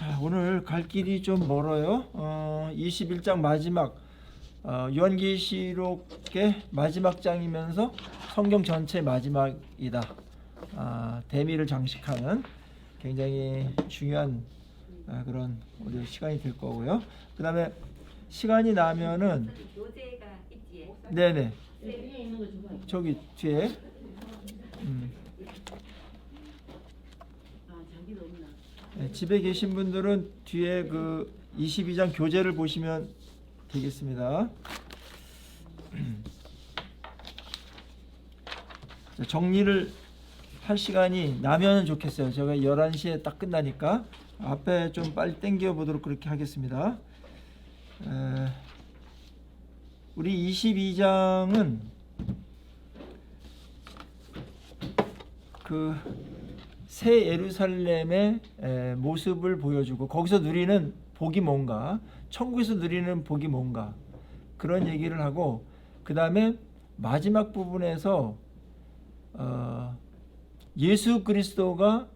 자, 오늘 갈 길이 좀 멀어요. 21장 마지막 요한계시록의 마지막 장이면서 성경 전체 마지막이다. 대미를 장식하는 굉장히 중요한 그런 우리 시간이 될 거고요. 그 다음에 시간이 나면은 교재가 있지. 네네 저기 뒤에 네, 집에 계신 분들은 뒤에 그 22장 교재를 보시면 되겠습니다. 정리를 할 시간이 나면 좋겠어요. 제가 11시에 딱 끝나니까 앞에 좀 빨리 당겨 보도록 그렇게 하겠습니다. 우리 22장은 그 새 예루살렘의 모습을 보여주고 거기서 누리는 복이 뭔가, 천국에서 누리는 복이 뭔가 그런 얘기를 하고, 그 다음에 마지막 부분에서 예수 그리스도가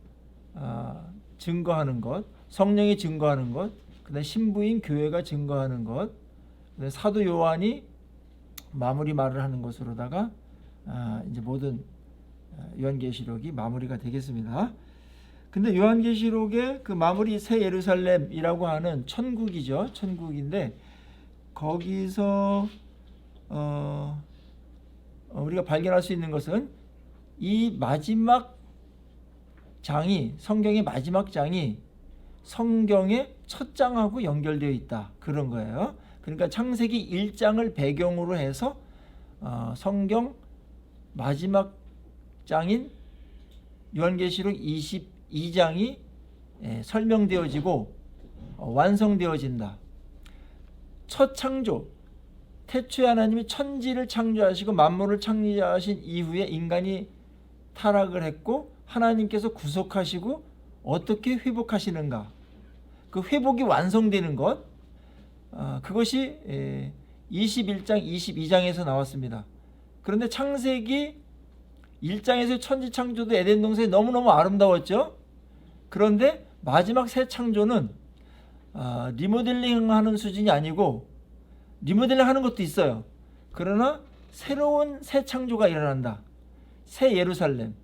증거하는 것, 성령이 증거하는 것, 그 다음에 신부인 교회가 증거하는 것, 그다음에 사도 요한이 마무리 말을 하는 것으로다가 이제 모든 요한계시록이 마무리가 되겠습니다. 근데 요한계시록의 그 마무리 새 예루살렘이라고 하는 천국이죠. 천국인데 거기서 우리가 발견할 수 있는 것은 이 마지막 장이, 성경의 마지막 장이 성경의 첫 장하고 연결되어 있다, 그런 거예요. 그러니까 창세기 1장을 배경으로 해서 성경 마지막 장인 요한계시록 22장이 설명되어지고 완성되어진다. 첫 창조, 태초에 하나님이 천지를 창조하시고 만물을 창조하신 이후에 인간이 타락을 했고 하나님께서 구속하시고 어떻게 회복하시는가, 그 회복이 완성되는 것, 그것이 21장 22장에서 나왔습니다. 그런데 창세기 1장에서 천지 창조도 에덴 동산이 너무너무 아름다웠죠. 그런데 마지막 새 창조는 리모델링 하는 수준이 아니고, 리모델링 하는 것도 있어요. 그러나 새로운 새 창조가 일어난다. 새 예루살렘.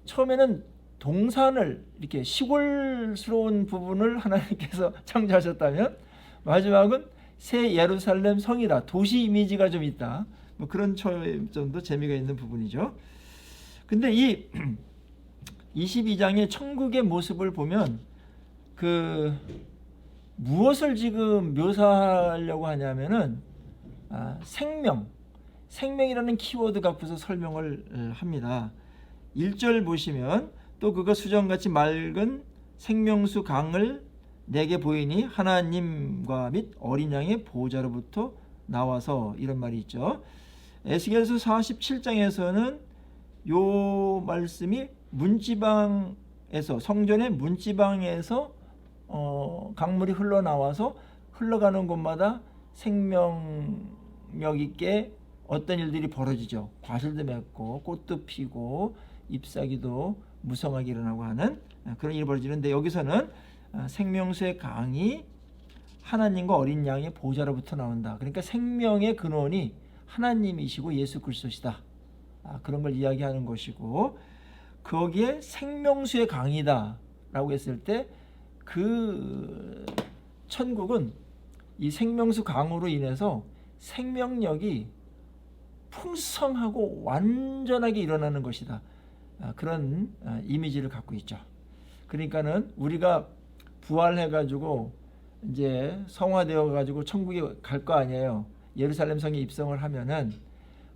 처음에는 동산을, 이렇게 시골스러운 부분을 하나님께서 창조하셨다면 마지막은 새 예루살렘 성이다. 도시 이미지가 좀 있다. 뭐 그런 점도 재미가 있는 부분이죠. 근데 이 22장의 천국의 모습을 보면 그 무엇을 지금 묘사하려고 하냐면은 생명이라는 키워드 갖고서 설명을 합니다. 1절 보시면 또 그가 수정같이 맑은 생명수 강을 내게 보이니 하나님과 및 어린 양의 보호자로부터 나와서, 이런 말이 있죠. 에스겔서 47장에서는 요 말씀이 문지방에서, 성전의 문지방에서 강물이 흘러나와서 흘러가는 곳마다 생명력 있게 어떤 일들이 벌어지죠. 과실도 맺고 꽃도 피고 잎사귀도 무성하게 일어나고 하는 그런 일이 벌어지는데, 여기서는 생명수의 강이 하나님과 어린 양의 보호자로부터 나온다. 그러니까 생명의 근원이 하나님이시고 예수 그리스도시다. 그런 걸 이야기하는 것이고, 거기에 생명수의 강이다 라고 했을 때 그 천국은 이 생명수 강으로 인해서 생명력이 풍성하고 완전하게 일어나는 것이다. 그런 이미지를 갖고 있죠. 그러니까는 우리가 부활해가지고 이제 성화되어가지고 천국에 갈 거 아니에요. 예루살렘 성에 입성을 하면은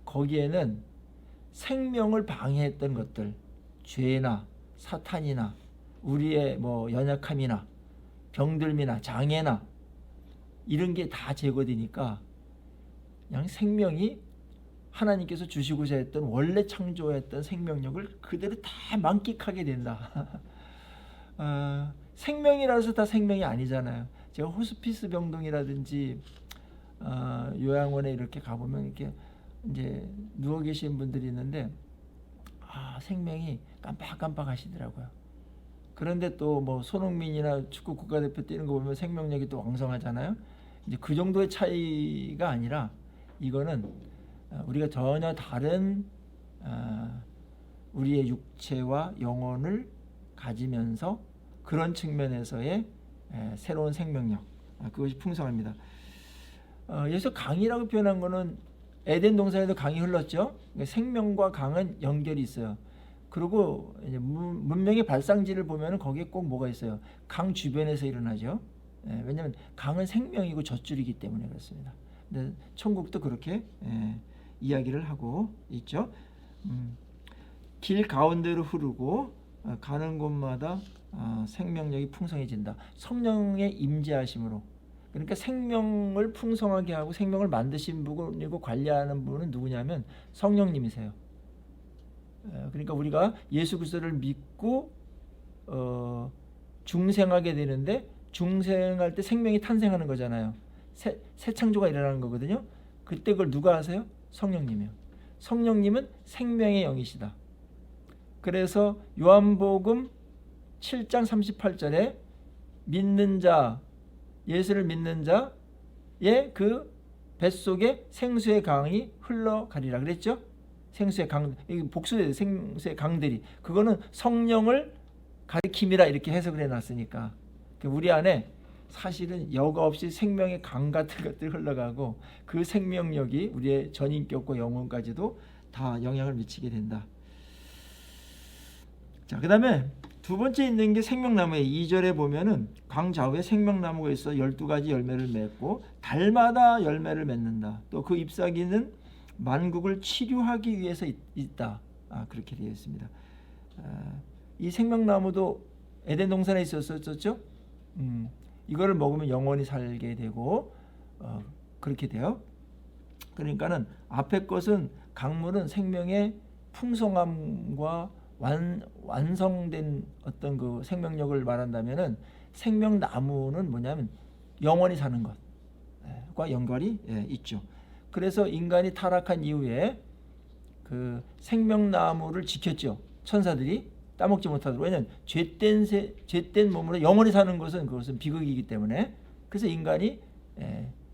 거기에는 생명을 방해했던 것들, 죄나 사탄이나 우리의 뭐 연약함이나 병들미나 장애나 이런 게 다 제거되니까 그냥 생명이 하나님께서 주시고자 했던 원래 창조했던 생명력을 그대로 다 만끽하게 된다. 생명이라서 다 생명이 아니잖아요. 제가 호스피스 병동이라든지 요양원에 이렇게 가보면 이렇게 이제 누워 계신 분들이 있는데 생명이 깜빡깜빡 하시더라고요. 그런데 또 뭐 손흥민이나 축구 국가대표 뛰는 거 보면 생명력이 또 왕성하잖아요. 이제 그 정도의 차이가 아니라 이거는 우리가 전혀 다른 우리의 육체와 영혼을 가지면서 그런 측면에서의 새로운 생명력, 그것이 풍성합니다. 여기서 강이라고 표현한 거는 에덴 동산에도 강이 흘렀죠. 생명과 강은 연결이 있어요. 그리고 이제 문명의 발상지를 보면은 거기에 꼭 뭐가 있어요. 강 주변에서 일어나죠. 왜냐하면 강은 생명이고 젖줄이기 때문에 그렇습니다. 근데 천국도 그렇게 이야기를 하고 있죠. 길 가운데로 흐르고 가는 곳마다 생명력이 풍성해진다. 성령의 임재하심으로. 그러니까 생명을 풍성하게 하고 생명을 만드신 분이고 관리하는 분은 누구냐면 성령님이세요. 그러니까 우리가 예수 그리스도를 믿고 중생하게 되는데 중생할 때 생명이 탄생하는 거잖아요. 새 창조가 일어나는 거거든요. 그때 그걸 누가 하세요? 성령님이요. 성령님은 생명의 영이시다. 그래서 요한복음 7장 38절에 믿는 자, 예수를 믿는 자의 그 뱃속에 생수의 강이 흘러가리라 그랬죠? 생수의 강, 복수의 생수의 강들이, 그거는 성령을 가리킴이라 이렇게 해석을 해놨으니까 우리 안에 사실은 여과 없이 생명의 강 같은 것들이 흘러가고 그 생명력이 우리의 전인격과 영혼까지도 다 영향을 미치게 된다. 자, 그 다음에 두 번째 있는 게 생명나무에 2절에 보면은 강 좌우에 생명나무가 있어 12가지 열매를 맺고 달마다 열매를 맺는다. 또 그 잎사귀는 만국을 치료하기 위해서 있다. 그렇게 되어 있습니다. 이 생명나무도 에덴 동산에 있었었죠. 이거를 먹으면 영원히 살게 되고 그렇게 돼요. 그러니까는 앞에 것은 강물은 생명의 풍성함과 완성된 어떤 그 생명력을 말한다면은 생명나무는 뭐냐면 영원히 사는 것과 연관이 있죠. 그래서 인간이 타락한 이후에 그 생명나무를 지켰죠. 천사들이 따먹지 못하도록. 왜냐하면 죄된 몸으로 영원히 사는 것은 그것은 비극이기 때문에 그래서 인간이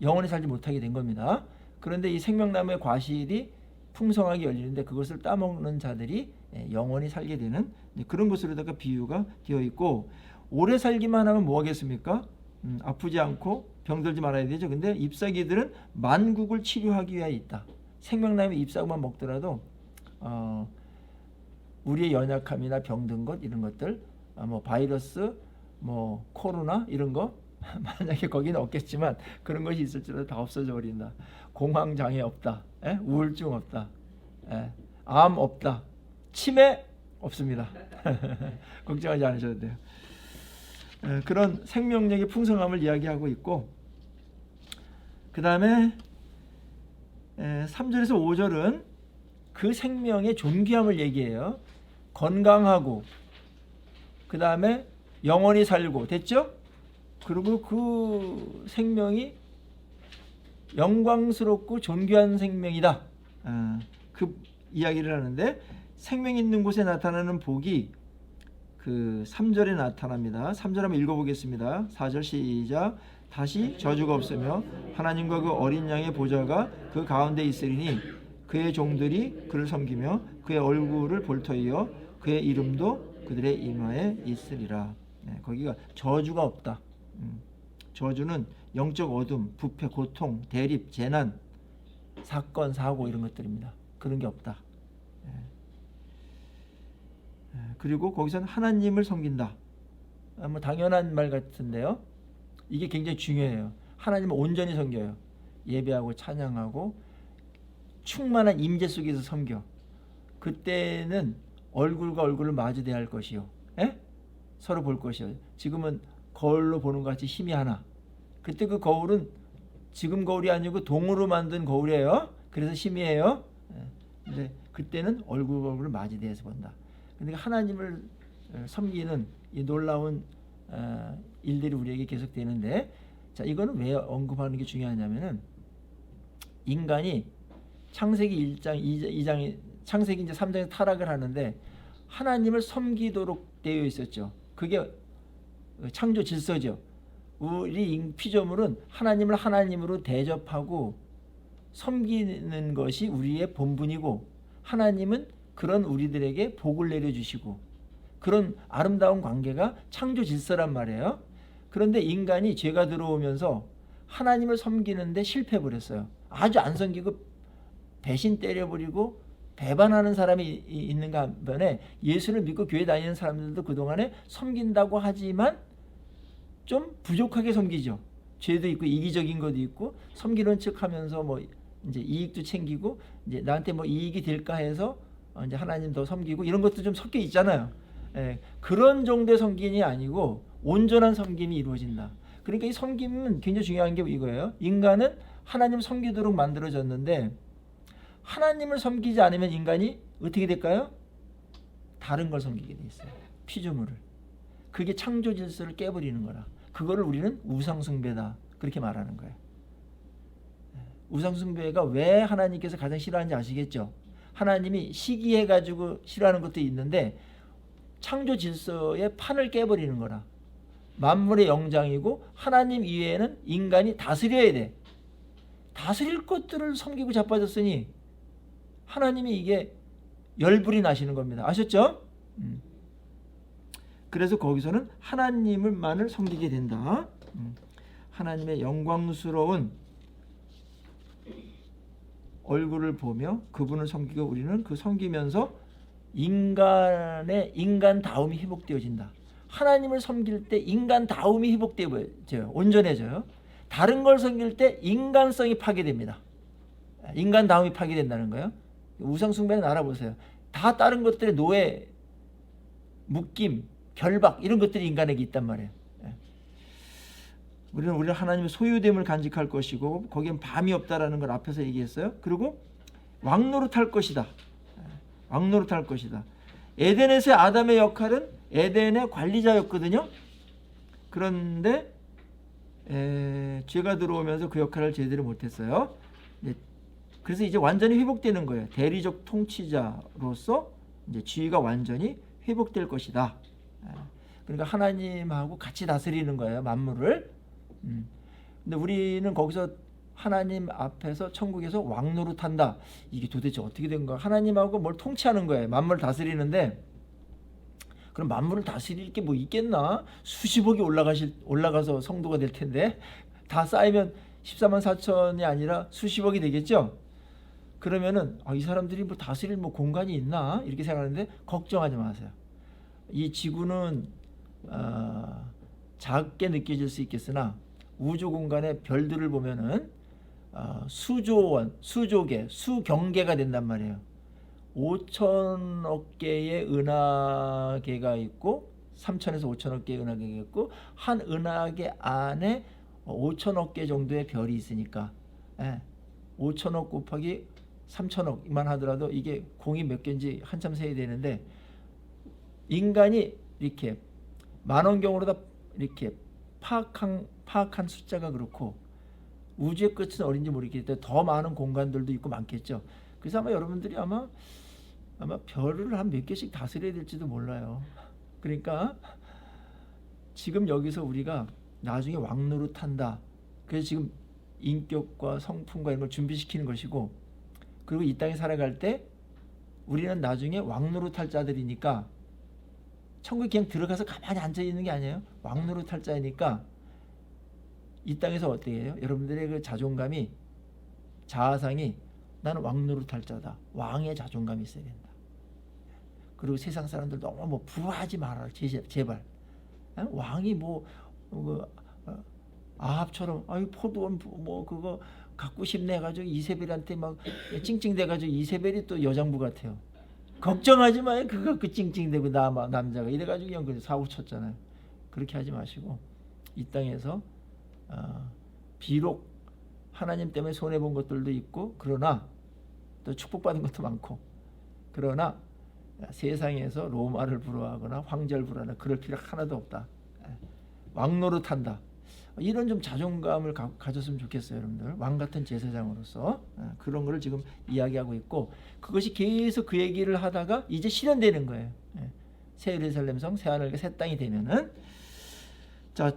영원히 살지 못하게 된 겁니다. 그런데 이 생명나무의 과실이 풍성하게 열리는데 그것을 따먹는 자들이 영원히 살게 되는 그런 것으로다가 비유가 되어 있고, 오래 살기만 하면 뭐 하겠습니까? 아프지 않고 병들지 말아야 되죠. 근데 잎사귀들은 만국을 치료하기 위해 있다. 생명나무의 잎사귀만 먹더라도 우리의 연약함이나 병든 것 이런 것들, 뭐 바이러스, 뭐 코로나 이런 거 만약에 거기는 없겠지만 그런 것이 있을지라도 다 없어져 버린다. 공황장애 없다. 우울증 없다. 암 없다. 치매 없습니다. 걱정하지 않으셔도 돼요. 그런 생명력의 풍성함을 이야기하고 있고, 그 다음에 3절에서 5절은 그 생명의 존귀함을 얘기해요. 건강하고 그 다음에 영원히 살고 됐죠? 그리고 그 생명이 영광스럽고 존귀한 생명이다. 그 이야기를 하는데 생명 있는 곳에 나타나는 복이 그 3절에 나타납니다. 3절 한번 읽어보겠습니다. 4절 시작. 다시 저주가 없으며 하나님과 그 어린 양의 보좌가 그 가운데 있으리니 그의 종들이 그를 섬기며 그의 얼굴을 볼 터이요 그의 이름도 그들의 이마에 있으리라. 거기가 저주가 없다. 저주는 영적 어둠, 부패, 고통, 대립, 재난, 사건, 사고 이런 것들입니다. 그런 게 없다. 그리고 거기서는 하나님을 섬긴다. 뭐 당연한 말 같은데요. 이게 굉장히 중요해요. 하나님을 온전히 섬겨요. 예배하고 찬양하고 충만한 임재 속에서 섬겨. 그때는 얼굴과 얼굴을 마주대야 할 것이요. 서로 볼 것이요. 지금은 거울로 보는 것 같이 힘이 하나. 그때 그 거울은 지금 거울이 아니고 동으로 만든 거울이에요. 그래서 힘이에요. 근데 그때는 얼굴과 얼굴을 마주대해서 본다. 그러니까 하나님을 섬기는 이 놀라운 일들이 우리에게 계속되는데, 자, 이거는 왜 언급하는 게 중요하냐면은 인간이 창세기 1장, 2장, 창세기 이제 3장에 타락을 하는데 하나님을 섬기도록 되어 있었죠. 그게 창조 질서죠. 우리 피조물은 하나님을 하나님으로 대접하고 섬기는 것이 우리의 본분이고, 하나님은 그런 우리들에게 복을 내려주시고, 그런 아름다운 관계가 창조 질서란 말이에요. 그런데 인간이 죄가 들어오면서 하나님을 섬기는데 실패해버렸어요. 아주 안 섬기고 배신 때려버리고 배반하는 사람이 있는가 반면에, 예수를 믿고 교회 다니는 사람들도 그동안에 섬긴다고 하지만 좀 부족하게 섬기죠. 죄도 있고 이기적인 것도 있고, 섬기는 척하면서 뭐 이제 이익도 챙기고, 이제 나한테 뭐 이익이 될까 해서 이제 하나님 더 섬기고, 이런 것도 좀 섞여 있잖아요. 예, 그런 정도의 섬김이 아니고 온전한 섬김이 이루어진다. 그러니까 이 섬김은 굉장히 중요한 게 이거예요. 인간은 하나님 섬기도록 만들어졌는데, 하나님을 섬기지 않으면 인간이 어떻게 될까요? 다른 걸 섬기게 돼 있어요. 피조물을. 그게 창조 질서를 깨버리는 거라. 그거를 우리는 우상숭배다, 그렇게 말하는 거예요. 우상숭배가 왜 하나님께서 가장 싫어하는지 아시겠죠? 하나님이 시기해가지고 싫어하는 것도 있는데, 창조 질서의 판을 깨버리는 거라. 만물의 영장이고 하나님 이외에는 인간이 다스려야 돼. 다스릴 것들을 섬기고 자빠졌으니 하나님이 이게 열불이 나시는 겁니다. 아셨죠? 그래서 거기서는 하나님을만을 섬기게 된다. 하나님의 영광스러운 얼굴을 보며 그분을 섬기고, 우리는 그 섬기면서 인간다움이 회복되어진다. 하나님을 섬길 때 인간다움이 회복되어져요. 온전해져요. 다른 걸 섬길 때 인간성이 파괴됩니다. 인간다움이 파괴된다는 거예요. 우상숭배는 알아보세요. 다 다른 것들의 노예, 묶임, 결박, 이런 것들이 인간에게 있단 말이에요. 우리는 하나님의 소유됨을 간직할 것이고, 거기엔 밤이 없다라는 걸 앞에서 얘기했어요. 그리고 왕노릇할 것이다. 왕노릇할 것이다. 에덴에서의 아담의 역할은 에덴의 관리자였거든요. 그런데 죄가 들어오면서 그 역할을 제대로 못했어요. 그래서 이제 완전히 회복되는 거예요. 대리적 통치자로서 이제 지위가 완전히 회복될 것이다. 그러니까 하나님하고 같이 다스리는 거예요, 만물을. 근데 우리는 거기서 하나님 앞에서 천국에서 왕노릇한다. 이게 도대체 어떻게 된 거야? 하나님하고 뭘 통치하는 거예요. 만물을 다스리는데, 그럼 만물을 다스릴 게 뭐 있겠나? 수십억이 올라가서 성도가 될 텐데, 다 쌓이면 14만 4천이 아니라 수십억이 되겠죠? 그러면은 이 사람들이 뭐 다스릴 뭐 공간이 있나? 이렇게 생각하는데 걱정하지 마세요. 이 지구는 작게 느껴질 수 있겠으나 우주 공간의 별들을 보면은 수조원, 수조개, 수경개가 된단 말이에요. 5천억 개의 은하계가 있고 3천에서 5천억 개의 은하계가 있고, 한 은하계 안에 5천억 개 정도의 별이 있으니까 5천억 곱하기 3천억만 하더라도 이게 공이 몇 개인지 한참 세야 되는데, 인간이 이렇게 만원경으로 다 이렇게 파악한 숫자가 그렇고, 우주의 끝은 어딘지 모르겠기 때문에 더 많은 공간들도 있고 많겠죠. 그래서 아마 여러분들이 아마 별을 한 몇 개씩 다스려야 될지도 몰라요. 그러니까 지금 여기서 우리가 나중에 왕노릇한다. 그래서 지금 인격과 성품과 이런 걸 준비시키는 것이고, 그리고 이 땅에 살아갈 때 우리는 나중에 왕노릇할 자들이니까, 천국에 그냥 들어가서 가만히 앉아있는 게 아니에요. 왕노릇할 자이니까 이 땅에서 어떻게 해요? 여러분들의 그 자존감이, 자아상이 나는 왕노릇할 자다. 왕의 자존감이 있어야 된다. 그리고 세상 사람들 너무 뭐 부하지 말아라. 제발. 왕이 아합처럼 포도원 뭐 그거 갖고 싶네 해가지고 이세벨한테 막 찡찡대가지고, 이세벨이 또 여장부 같아요. 걱정하지 마요. 그거 찡찡대고 남자가 이래가지고 그냥 그 사고 쳤잖아요. 그렇게 하지 마시고, 이 땅에서 비록 하나님 때문에 손해본 것들도 있고, 그러나 또 축복받은 것도 많고, 그러나 세상에서 로마를 부러워하거나 황제를 부러워하거나 그럴 필요 하나도 없다. 왕노릇한다. 이런 좀 자존감을 가졌으면 좋겠어요, 여러분들. 왕 같은 제사장으로서 그런 거를 지금 이야기하고 있고, 그것이 계속 그 얘기를 하다가 이제 실현되는 거예요. 새 예루살렘 성, 새 하늘과 새 땅이 되면은. 자,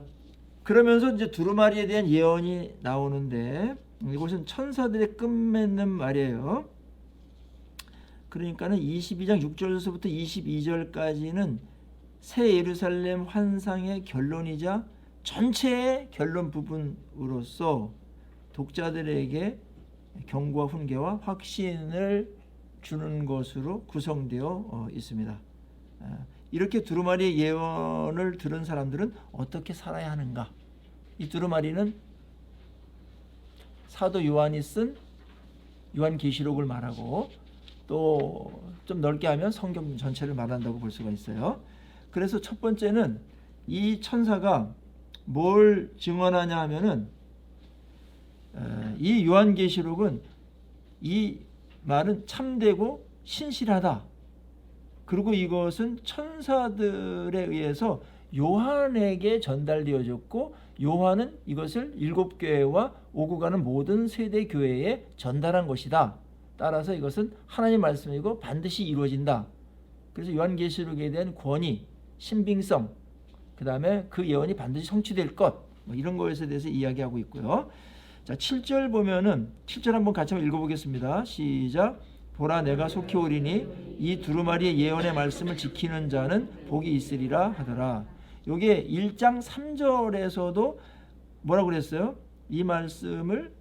그러면서 이제 두루마리에 대한 예언이 나오는데 이것은 천사들의 끝맺는 말이에요. 그러니까는 22장 6절에서부터 22절까지는 새 예루살렘 환상의 결론이자 전체의 결론 부분으로서 독자들에게 경고와 훈계와 확신을 주는 것으로 구성되어 있습니다. 이렇게 두루마리의 예언을 들은 사람들은 어떻게 살아야 하는가? 이 두루마리는 사도 요한이 쓴 요한계시록을 말하고 또 좀 넓게 하면 성경 전체를 말한다고 볼 수가 있어요. 그래서 첫 번째는 이 천사가 뭘 증언하냐 하면은 이 요한계시록은 이 말은 참되고 신실하다. 그리고 이것은 천사들에 의해서 요한에게 전달되어졌고 요한은 이것을 7교회와 오고 가는 모든 세대 교회에 전달한 것이다. 따라서 이것은 하나님 말씀이고 반드시 이루어진다. 그래서 요한계시록에 대한 권위, 신빙성, 그 다음에 그 예언이 반드시 성취될 것, 뭐 이런 것에 대해서 이야기하고 있고요. 자, 7절 보면은 7절 한번 같이 한번 읽어보겠습니다. 시작. 보라 내가 속히 오리니 이 두루마리의 예언의 말씀을 지키는 자는 복이 있으리라 하더라. 요게 1장 3절에서도 뭐라고 그랬어요? 이 말씀을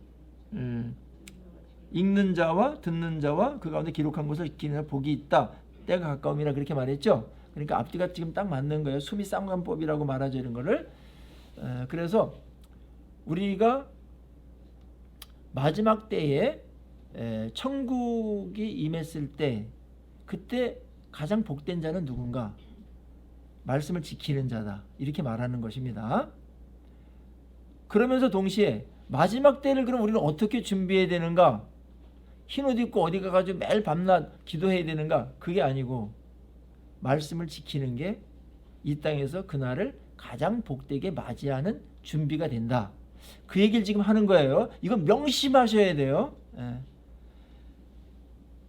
읽는 자와 듣는 자와 그 가운데 기록한 것을 지키는 자 복이 있다. 때가 가까움이라 그렇게 말했죠. 그러니까 앞뒤가 지금 딱 맞는 거예요. 수미 쌍관법이라고 말하죠, 이런 거를. 그래서 우리가 마지막 때에 천국이 임했을 때 그때 가장 복된 자는 누군가? 말씀을 지키는 자다. 이렇게 말하는 것입니다. 그러면서 동시에 마지막 때를 그럼 우리는 어떻게 준비해야 되는가? 흰옷 입고 어디 가가지고 매일 밤낮 기도해야 되는가? 그게 아니고 말씀을 지키는 게 이 땅에서 그날을 가장 복되게 맞이하는 준비가 된다. 그 얘기를 지금 하는 거예요. 이건 명심하셔야 돼요.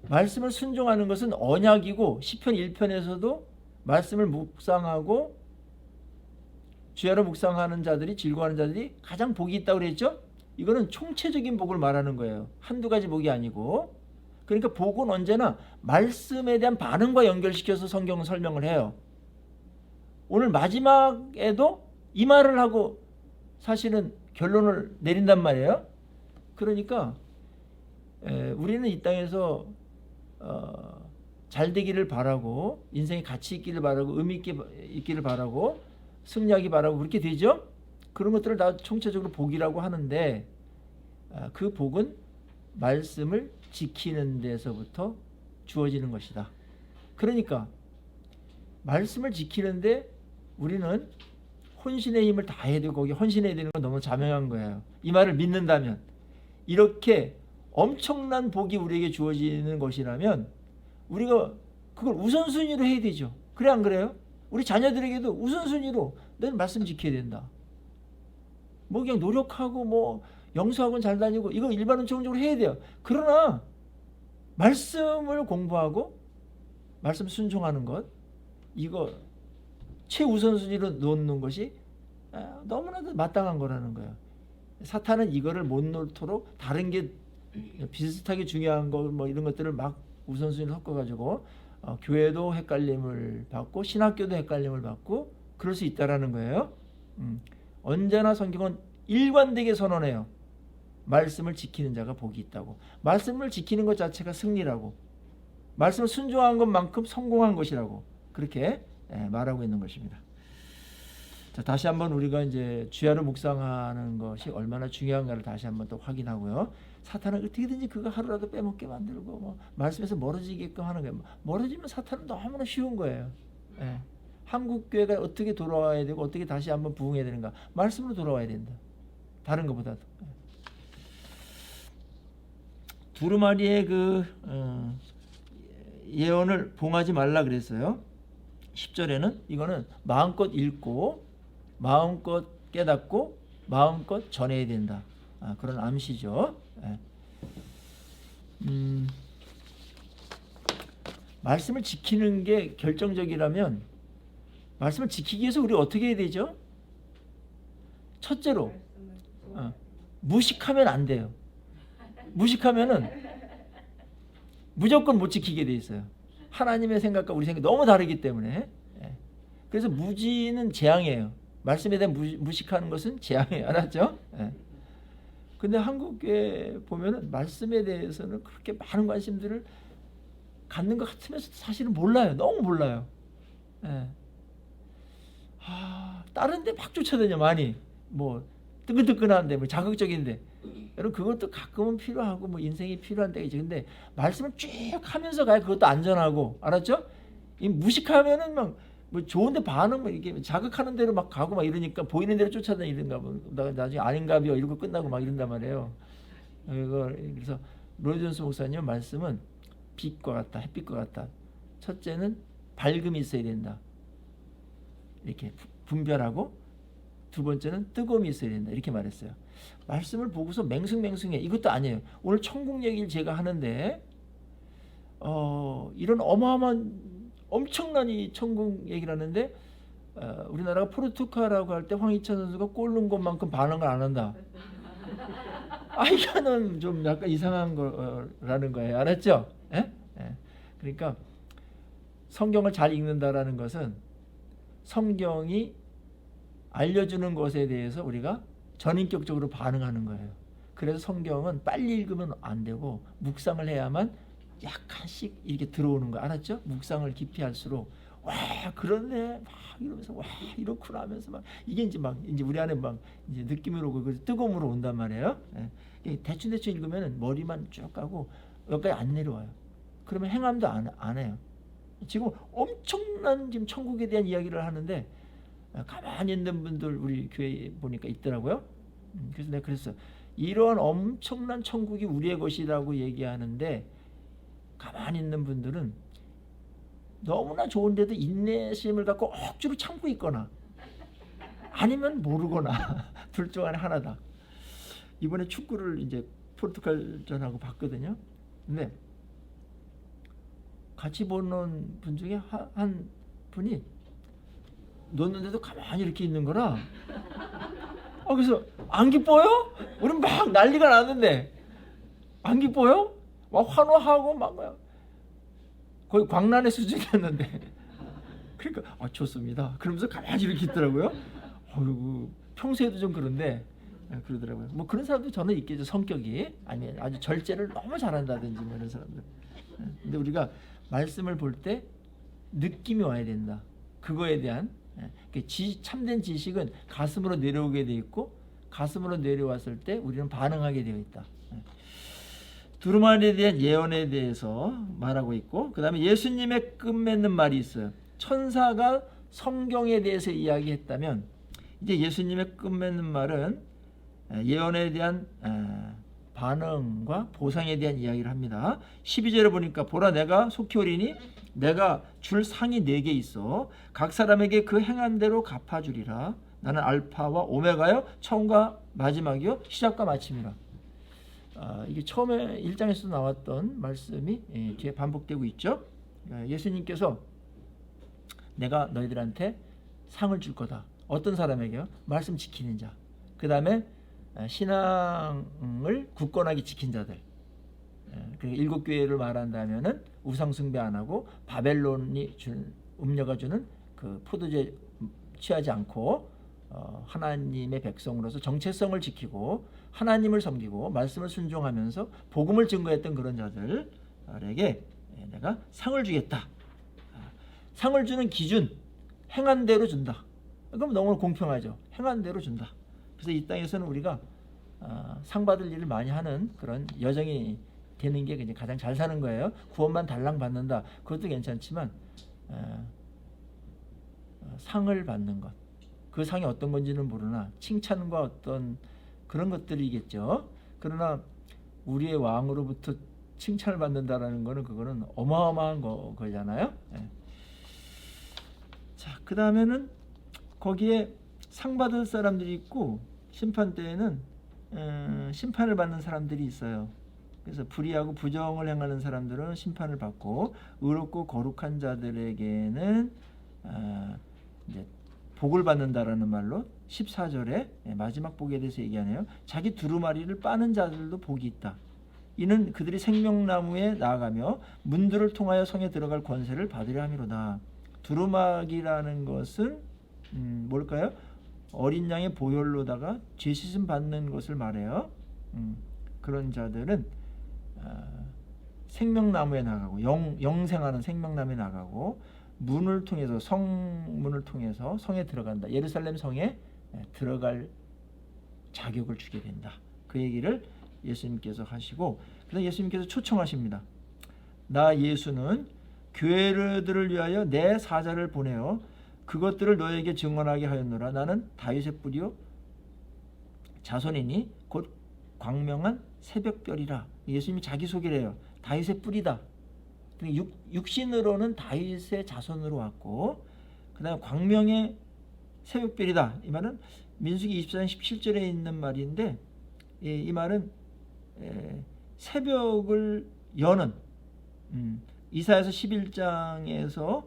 말씀을 순종하는 것은 언약이고 시편 1편에서도 말씀을 묵상하고 주야로 묵상하는 자들이 즐거워하는 자들이 가장 복이 있다고 그랬죠. 이거는 총체적인 복을 말하는 거예요. 한두 가지 복이 아니고. 그러니까 복은 언제나 말씀에 대한 반응과 연결시켜서 성경은 설명을 해요. 오늘 마지막에도 이 말을 하고 사실은 결론을 내린단 말이에요. 그러니까 우리는 이 땅에서 잘 되기를 바라고 인생에 가치 있기를 바라고 의미 있게 있기를 바라고 승리하기 바라고 그렇게 되죠. 그런 것들을 다 총체적으로 복이라고 하는데 그 복은 말씀을 지키는 데서부터 주어지는 것이다. 그러니까 말씀을 지키는데 우리는 혼신의 힘을 다해야 되고 거기 헌신해야 되는 건 너무 자명한 거예요. 이 말을 믿는다면 이렇게 엄청난 복이 우리에게 주어지는 것이라면 우리가 그걸 우선순위로 해야 되죠. 그래 안 그래요? 우리 자녀들에게도 우선순위로 너는 말씀 지켜야 된다. 뭐 그냥 노력하고 뭐 영수학원 잘 다니고 이거 일반적으로 해야 돼요. 그러나 말씀을 공부하고 말씀 순종하는 것 이거 최우선순위로 놓는 것이 너무나도 마땅한 거라는 거예요. 사탄은 이거를 못 놓도록 다른 게 비슷하게 중요한 거 뭐 이런 것들을 막 우선순위를 섞어가지고 교회도 헷갈림을 받고 신학교도 헷갈림을 받고 그럴 수 있다라는 거예요. 언제나 성경은 일관되게 선언해요. 말씀을 지키는 자가 복이 있다고. 말씀을 지키는 것 자체가 승리라고. 말씀을 순종한 것만큼 성공한 것이라고. 그렇게 말하고 있는 것입니다. 자, 다시 한번 우리가 이제 주야로 묵상하는 것이 얼마나 중요한가를 다시 한번 또 확인하고요. 사탄은 어떻게든지 그거 하루라도 빼먹게 만들고 뭐 말씀에서 멀어지게끔 하는 거예요. 멀어지면 사탄은 너무나 쉬운 거예요. 한국 교회가 어떻게 돌아와야 되고 어떻게 다시 한번 부흥해야 되는가? 말씀으로 돌아와야 된다. 다른 것보다도. 두루마리의 그 예언을 봉하지 말라 그랬어요. 10절에는 이거는 마음껏 읽고 마음껏 깨닫고 마음껏 전해야 된다. 그런 암시죠. 말씀을 지키는 게 결정적이라면 말씀을 지키기 위해서 우리 어떻게 해야 되죠? 첫째로 무식하면 안 돼요. 무식하면은 무조건 못 지키게 돼 있어요. 하나님의 생각과 우리 생각이 너무 다르기 때문에. 그래서 무지는 재앙이에요. 말씀에 대한 무식하는 것은 재앙이에요. 알았죠? 근데 한국에 보면은 말씀에 대해서는 그렇게 많은 관심들을 갖는 것 같으면서 사실은 몰라요. 너무 몰라요. 다른 데 막 쫓아다녀 많이. 뭐 뜨끈뜨끈한데 뭐 자극적인데. 여러분 그것도 가끔은 필요하고 뭐 인생이 필요한 때이지. 근데 말씀을 쭉 하면서 가야 그것도 안전하고. 알았죠? 이 무식하면은 막 뭐 좋은데 반응 뭐 이게 자극하는 대로 막 가고 막 이러니까 보이는 대로 쫓아다니는가 뭐 나중에 아닌가비요 이러고 끝나고 막 이런단 말이에요. 그래서 로이 존스 목사님 말씀은 빛과 같다, 햇빛과 같다. 첫째는 밝음이 있어야 된다. 이렇게 분별하고 두 번째는 뜨거움이 있어야 된다. 이렇게 말했어요. 말씀을 보고서 맹숭맹숭해. 이것도 아니에요. 오늘 천국 얘기를 제가 하는데 이런 어마어마한 엄청난 이 천국 얘기를 하는데 우리나라가 포르투갈하고 할 때 황희찬 선수가 골 넣은 것만큼 반응을 안 한다. 이거는 좀 약간 이상한 거라는 거예요. 알았죠? 그러니까 성경을 잘 읽는다라는 것은 성경이 알려주는 것에 대해서 우리가 전인격적으로 반응하는 거예요. 그래서 성경은 빨리 읽으면 안 되고 묵상을 해야만 약간씩 이렇게 들어오는 거 알았죠? 묵상을 깊이 할수록 와 그렇네 막 이러면서 와 이렇구나 하면서 막 이게 이제 우리 안에 막 이제 느낌으로 오고 뜨거움으로 온단 말이에요. 대충 읽으면 머리만 쭉 가고 여기까지 안 내려와요. 그러면 행함도 안 해요. 지금 엄청난 지금 천국에 대한 이야기를 하는데 가만히 있는 분들 우리 교회에 보니까 있더라고요. 그래서 내가 그랬어. 이런 엄청난 천국이 우리의 것이라고 얘기하는데 가만히 있는 분들은 너무나 좋은데도 인내심을 갖고 억지로 참고 있거나 아니면 모르거나 둘 중 안에 하나다. 이번에 축구를 이제 포르투갈전하고 봤거든요. 근데 같이 보는 분 중에 한 분이 놓는데도 가만히 이렇게 있는 거라. 그래서 안 기뻐요? 우린 막 난리가 났는데 안 기뻐요? 막 환호하고 막 거의 광란의 수준이었는데 그러니까 좋습니다. 그러면서 가만히 이렇게 있더라고요. 평소에도 좀 그런데 그러더라고요. 뭐 그런 사람도 저는 있겠죠. 성격이 아니면 아주 절제를 너무 잘한다든지 뭐 이런 사람들. 근데 우리가 말씀을 볼 때 느낌이 와야 된다. 그거에 대한 참된 지식은 가슴으로 내려오게 돼 있고 가슴으로 내려왔을 때 우리는 반응하게 되어 있다. 두루마리에 대한 예언에 대해서 말하고 있고 그 다음에 예수님의 끝맺는 말이 있어요. 천사가 성경에 대해서 이야기했다면 이제 예수님의 끝맺는 말은 예언에 대한 반응과 보상에 대한 이야기를 합니다. 12절에 보니까 보라 내가 속히 오리니 내가 줄 상이 4개 있어 각 사람에게 그 행한 대로 갚아주리라. 나는 알파와 오메가요 처음과 마지막이요 시작과 마침이라. 이게 처음에 1장에서 나왔던 말씀이 뒤에 반복되고 있죠. 예수님께서 내가 너희들한테 상을 줄 거다. 어떤 사람에게요? 말씀 지키는 자. 그 다음에 신앙을 굳건하게 지킨 자들. 일곱 교회를 말한다면은 우상 숭배 안 하고 바벨론이 주는 음녀가 주는 그 포도주에 취하지 않고 하나님의 백성으로서 정체성을 지키고 하나님을 섬기고 말씀을 순종하면서 복음을 증거했던 그런 자들에게 내가 상을 주겠다. 상을 주는 기준 행한 대로 준다. 그럼 너무 공평하죠. 행한 대로 준다. 그래서 이 땅에서는 우리가 상 받을 일을 많이 하는 그런 여정이 되는 게 그냥 가장 잘 사는 거예요. 구원만 달랑 받는다. 그것도 괜찮지만 상을 받는 것. 그 상이 어떤 건지는 모르나 칭찬과 어떤 그런 것들이겠죠. 그러나 우리의 왕으로부터 칭찬을 받는다라는 거는 그거는 어마어마한 거잖아요. 자, 그 다음에는 거기에 상 받을 사람들이 있고 심판 때에는 심판을 받는 사람들이 있어요. 그래서 불의하고 부정을 행하는 사람들은 심판을 받고 의롭고 거룩한 자들에게는 이제 복을 받는다라는 말로 14절에 마지막 복에 대해서 얘기하네요. 자기 두루마리를 빠는 자들도 복이 있다. 이는 그들이 생명나무에 나아가며 문들을 통하여 성에 들어갈 권세를 받으려 함이로다. 두루마기라는 것은 뭘까요? 어린 양의 보혈로다가 죄시심 받는 것을 말해요. 그런 자들은 생명나무에 나가고 영생하는 생명나무에 나가고 문을 통해서 성문을 통해서 성에 들어간다. 예루살렘 성에 들어갈 자격을 주게 된다. 그 얘기를 예수님께서 하시고, 그래서 예수님께서 초청하십니다. 나 예수는 교회들을 위하여 내 사자를 보내어 그것들을 너에게 증언하게 하였노라. 나는 다윗의 뿌리요 자손이니 곧 광명한 새벽별이라. 예수님이 자기 소개를 해요. 다윗의 뿌리다. 육신으로는 다윗의 자손으로 왔고, 그 다음에 광명의 새벽별이다. 이 말은 민수기 24장 17절에 있는 말인데, 이 말은 새벽을 여는, 이사야서 11장에서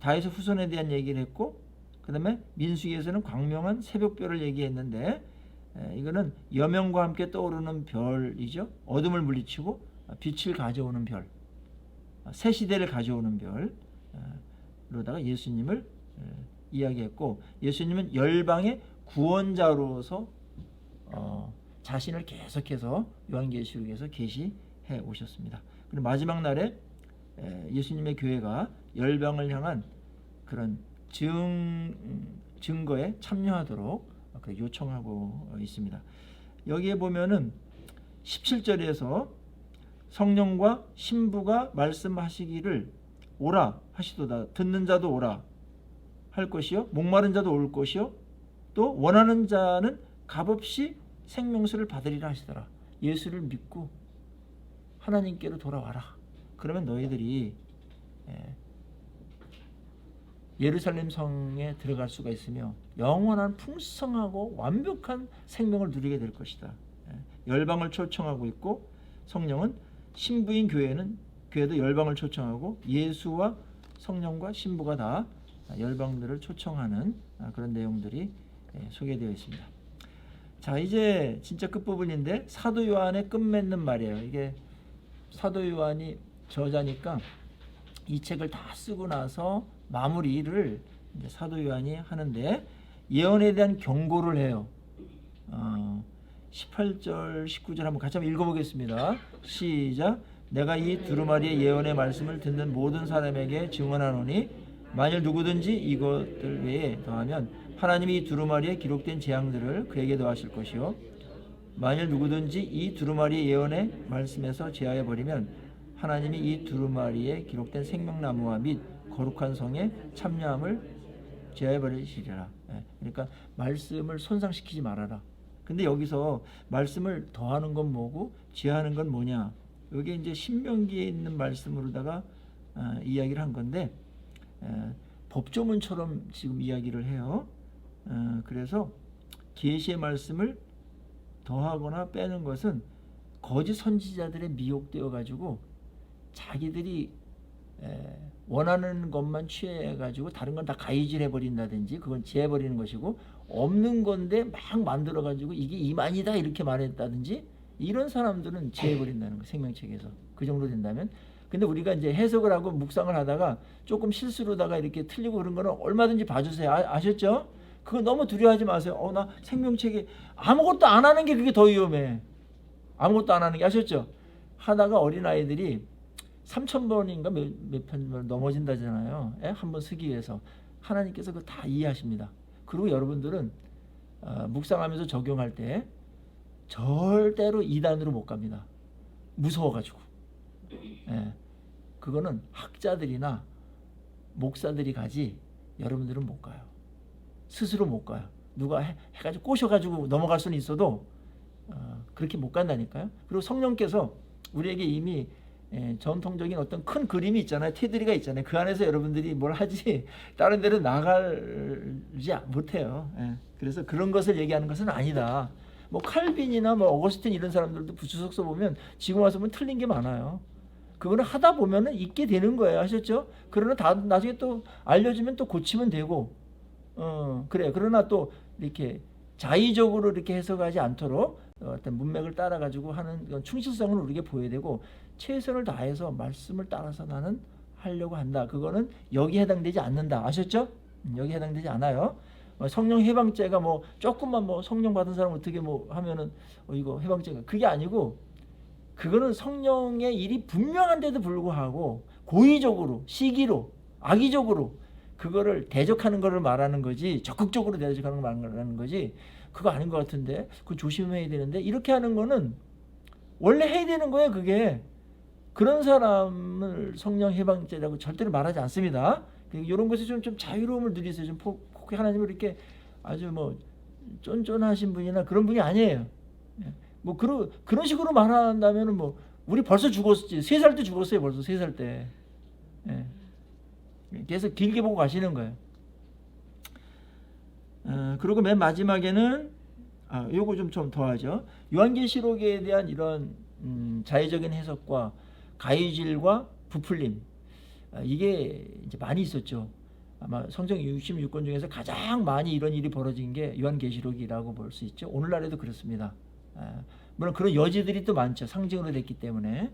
다윗의 후손에 대한 얘기를 했고, 그 다음에 민수기에서는 광명한 새벽별을 얘기했는데, 이거는 여명과 함께 떠오르는 별이죠. 어둠을 물리치고 빛을 가져오는 별, 새 시대를 가져오는 별로다가 예수님을 이야기했고, 예수님은 열방의 구원자로서 자신을 계속해서 요한계시록에서 계시해 오셨습니다. 그리고 마지막 날에 예수님의 교회가 열방을 향한 그런 증거에 참여하도록 요청하고 있습니다. 여기에 보면은 17절에서 성령과 신부가 말씀하시기를 오라 하시도다. 듣는 자도 오라 할 것이요 목마른 자도 올 것이요 또 원하는 자는 값없이 생명수를 받으리라 하시더라. 예수를 믿고 하나님께로 돌아와라. 그러면 너희들이 예루살렘 성에 들어갈 수가 있으며 영원한 풍성하고 완벽한 생명을 누리게 될 것이다. 열방을 초청하고 있고, 성령은 신부인 교회도 열방을 초청하고, 예수와 성령과 신부가 다 열방들을 초청하는 그런 내용들이 소개되어 있습니다. 자, 이제 진짜 끝부분인데 사도 요한의 끝맺는 말이에요. 이게 사도 요한이 저자니까 이 책을 다 쓰고 나서 마무리를 이제 사도 요한이 하는데 예언에 대한 경고를 해요. 18절 19절 한번 같이 한번 읽어보겠습니다. 시작. 내가 이 두루마리의 예언의 말씀을 듣는 모든 사람에게 증언하노니 만일 누구든지 이것들 외에 더하면 하나님이 이 두루마리에 기록된 재앙들을 그에게 더하실 것이요 만일 누구든지 이 두루마리의 예언의 말씀에서 제하여 버리면 하나님이 이 두루마리에 기록된 생명나무와 및 거룩한 성에 참여함을 제하여 버리시리라. 그러니까 말씀을 손상시키지 말아라. 근데 여기서 말씀을 더하는 건 뭐고 제하는 건 뭐냐? 여기 이제 신명기에 있는 말씀으로다가 이야기를 한 건데 법조문처럼 지금 이야기를 해요. 그래서 계시의 말씀을 더하거나 빼는 것은 거짓 선지자들의 미혹되어 가지고 자기들이 원하는 것만 취해가지고 다른 건 다 가이질 해버린다든지 그건 제해버리는 것이고, 없는 건데 막 만들어가지고 이게 이만이다 이렇게 말했다든지 이런 사람들은 제해버린다는 거, 생명책에서. 그 정도 된다면. 근데 우리가 이제 해석을 하고 묵상을 하다가 조금 실수로다가 이렇게 틀리고 그런 거는 얼마든지 봐주세요. 아셨죠? 그거 너무 두려워하지 마세요. 나 생명책에 아무것도 안 하는 게 그게 더 위험해. 아무것도 안 하는 게. 아셨죠? 하다가 어린아이들이 3,000번인가 몇 편 넘어진다잖아요. 한번 쓰기 위해서. 하나님께서 그거 다 이해하십니다. 그리고 여러분들은 묵상하면서 적용할 때 절대로 이단으로 못 갑니다. 무서워가지고. 그거는 학자들이나 목사들이 가지 여러분들은 못 가요. 스스로 못 가요. 누가 해가지고 꼬셔가지고 넘어갈 수는 있어도 그렇게 못 간다니까요. 그리고 성령께서 우리에게 이미 전통적인 어떤 큰 그림이 있잖아요. 테두리가 있잖아요. 그 안에서 여러분들이 뭘 하지 다른 데로 나가지 못해요. 그래서 그런 것을 얘기하는 것은 아니다. 뭐 칼빈이나 뭐 어거스틴 이런 사람들도 부추석서 보면 지금 와서 보면 틀린 게 많아요. 그거는 하다 보면은 있게 되는 거예요. 아셨죠? 그러나 나중에 또 알려주면 또 고치면 되고, 그래요. 그러나 또 이렇게 자의적으로 이렇게 해석하지 않도록 어떤 문맥을 따라 가지고 하는 그런 충실성을 우리에게 보여야 되고, 최선을 다해서 말씀을 따라서 나는 하려고 한다. 그거는 여기에 해당되지 않는다. 아셨죠? 여기 해당되지 않아요. 성령 해방죄가 뭐 조금만 뭐 성령 받은 사람 어떻게 뭐 하면은 이거 해방죄가 그게 아니고, 그거는 성령의 일이 분명한데도 불구하고 고의적으로 시기로 악의적으로 그거를 대적하는 거를 말하는 거지, 적극적으로 대적하는 걸 말하는 거지, 그거 아닌 것 같은데, 그거 조심해야 되는데, 이렇게 하는 거는 원래 해야 되는 거예요. 그게 그런 사람을 성령 해방죄라고 절대로 말하지 않습니다. 이런 것에 좀 자유로움을 누리세요. 좀 하나님을 이렇게 아주 뭐 쫀쫀하신 분이나 그런 분이 아니에요. 뭐 그런 식으로 말한다면은 뭐 우리 벌써 죽었지. 3살 때 죽었어요. 벌써 3살 때. 계속 길게 보고 가시는 거예요. 그리고 맨 마지막에는 요거 좀 더하죠. 요한계시록에 대한 이런 자의적인 해석과 가위질과 부풀림, 이게 이제 많이 있었죠. 아마 성경 66권 중에서 가장 많이 이런 일이 벌어진 게 요한계시록이라고 볼 수 있죠. 오늘날에도 그렇습니다. 물론 그런 여지들이 또 많죠. 상징으로 됐기 때문에.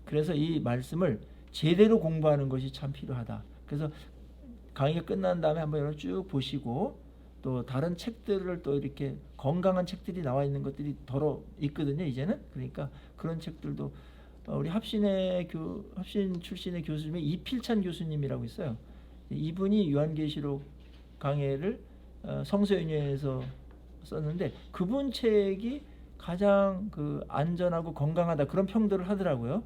그래서 이 말씀을 제대로 공부하는 것이 참 필요하다. 그래서 강의가 끝난 다음에 한번 여러분 쭉 보시고, 또 다른 책들을 또 이렇게 건강한 책들이 나와 있는 것들이 더러 있거든요. 이제는. 그러니까 그런 책들도 우리 합신 출신의 교수 중에 이필찬 교수님이라고 있어요. 이분이 요한계시록 강해를 성서연유에서 썼는데, 그분 책이 가장 그 안전하고 건강하다 그런 평들을 하더라고요.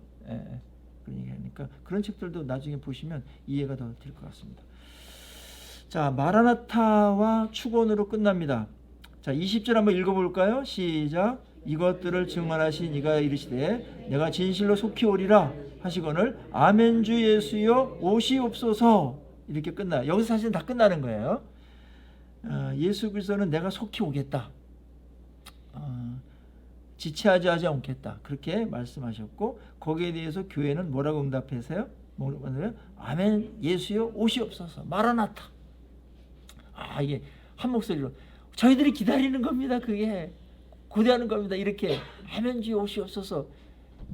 그러니까 그런 책들도 나중에 보시면 이해가 더 될 것 같습니다. 자, 마라나타와 축원으로 끝납니다. 자, 20절 한번 읽어볼까요? 시작. 이것들을 증언하신 이가 이르시되 내가 진실로 속히 오리라 하시거늘 아멘 주 예수여 오시옵소서. 이렇게 끝나요. 여기서 사실 다 끝나는 거예요. 예수 그리스도는 내가 속히 오겠다, 지체하지 않겠다, 그렇게 말씀하셨고, 거기에 대해서 교회는 뭐라고 응답해서요? 아멘 예수여 오시옵소서. 마라나타. 이게 한 목소리로 저희들이 기다리는 겁니다. 그게 고대하는 겁니다. 이렇게 아멘 주 오시옵소서.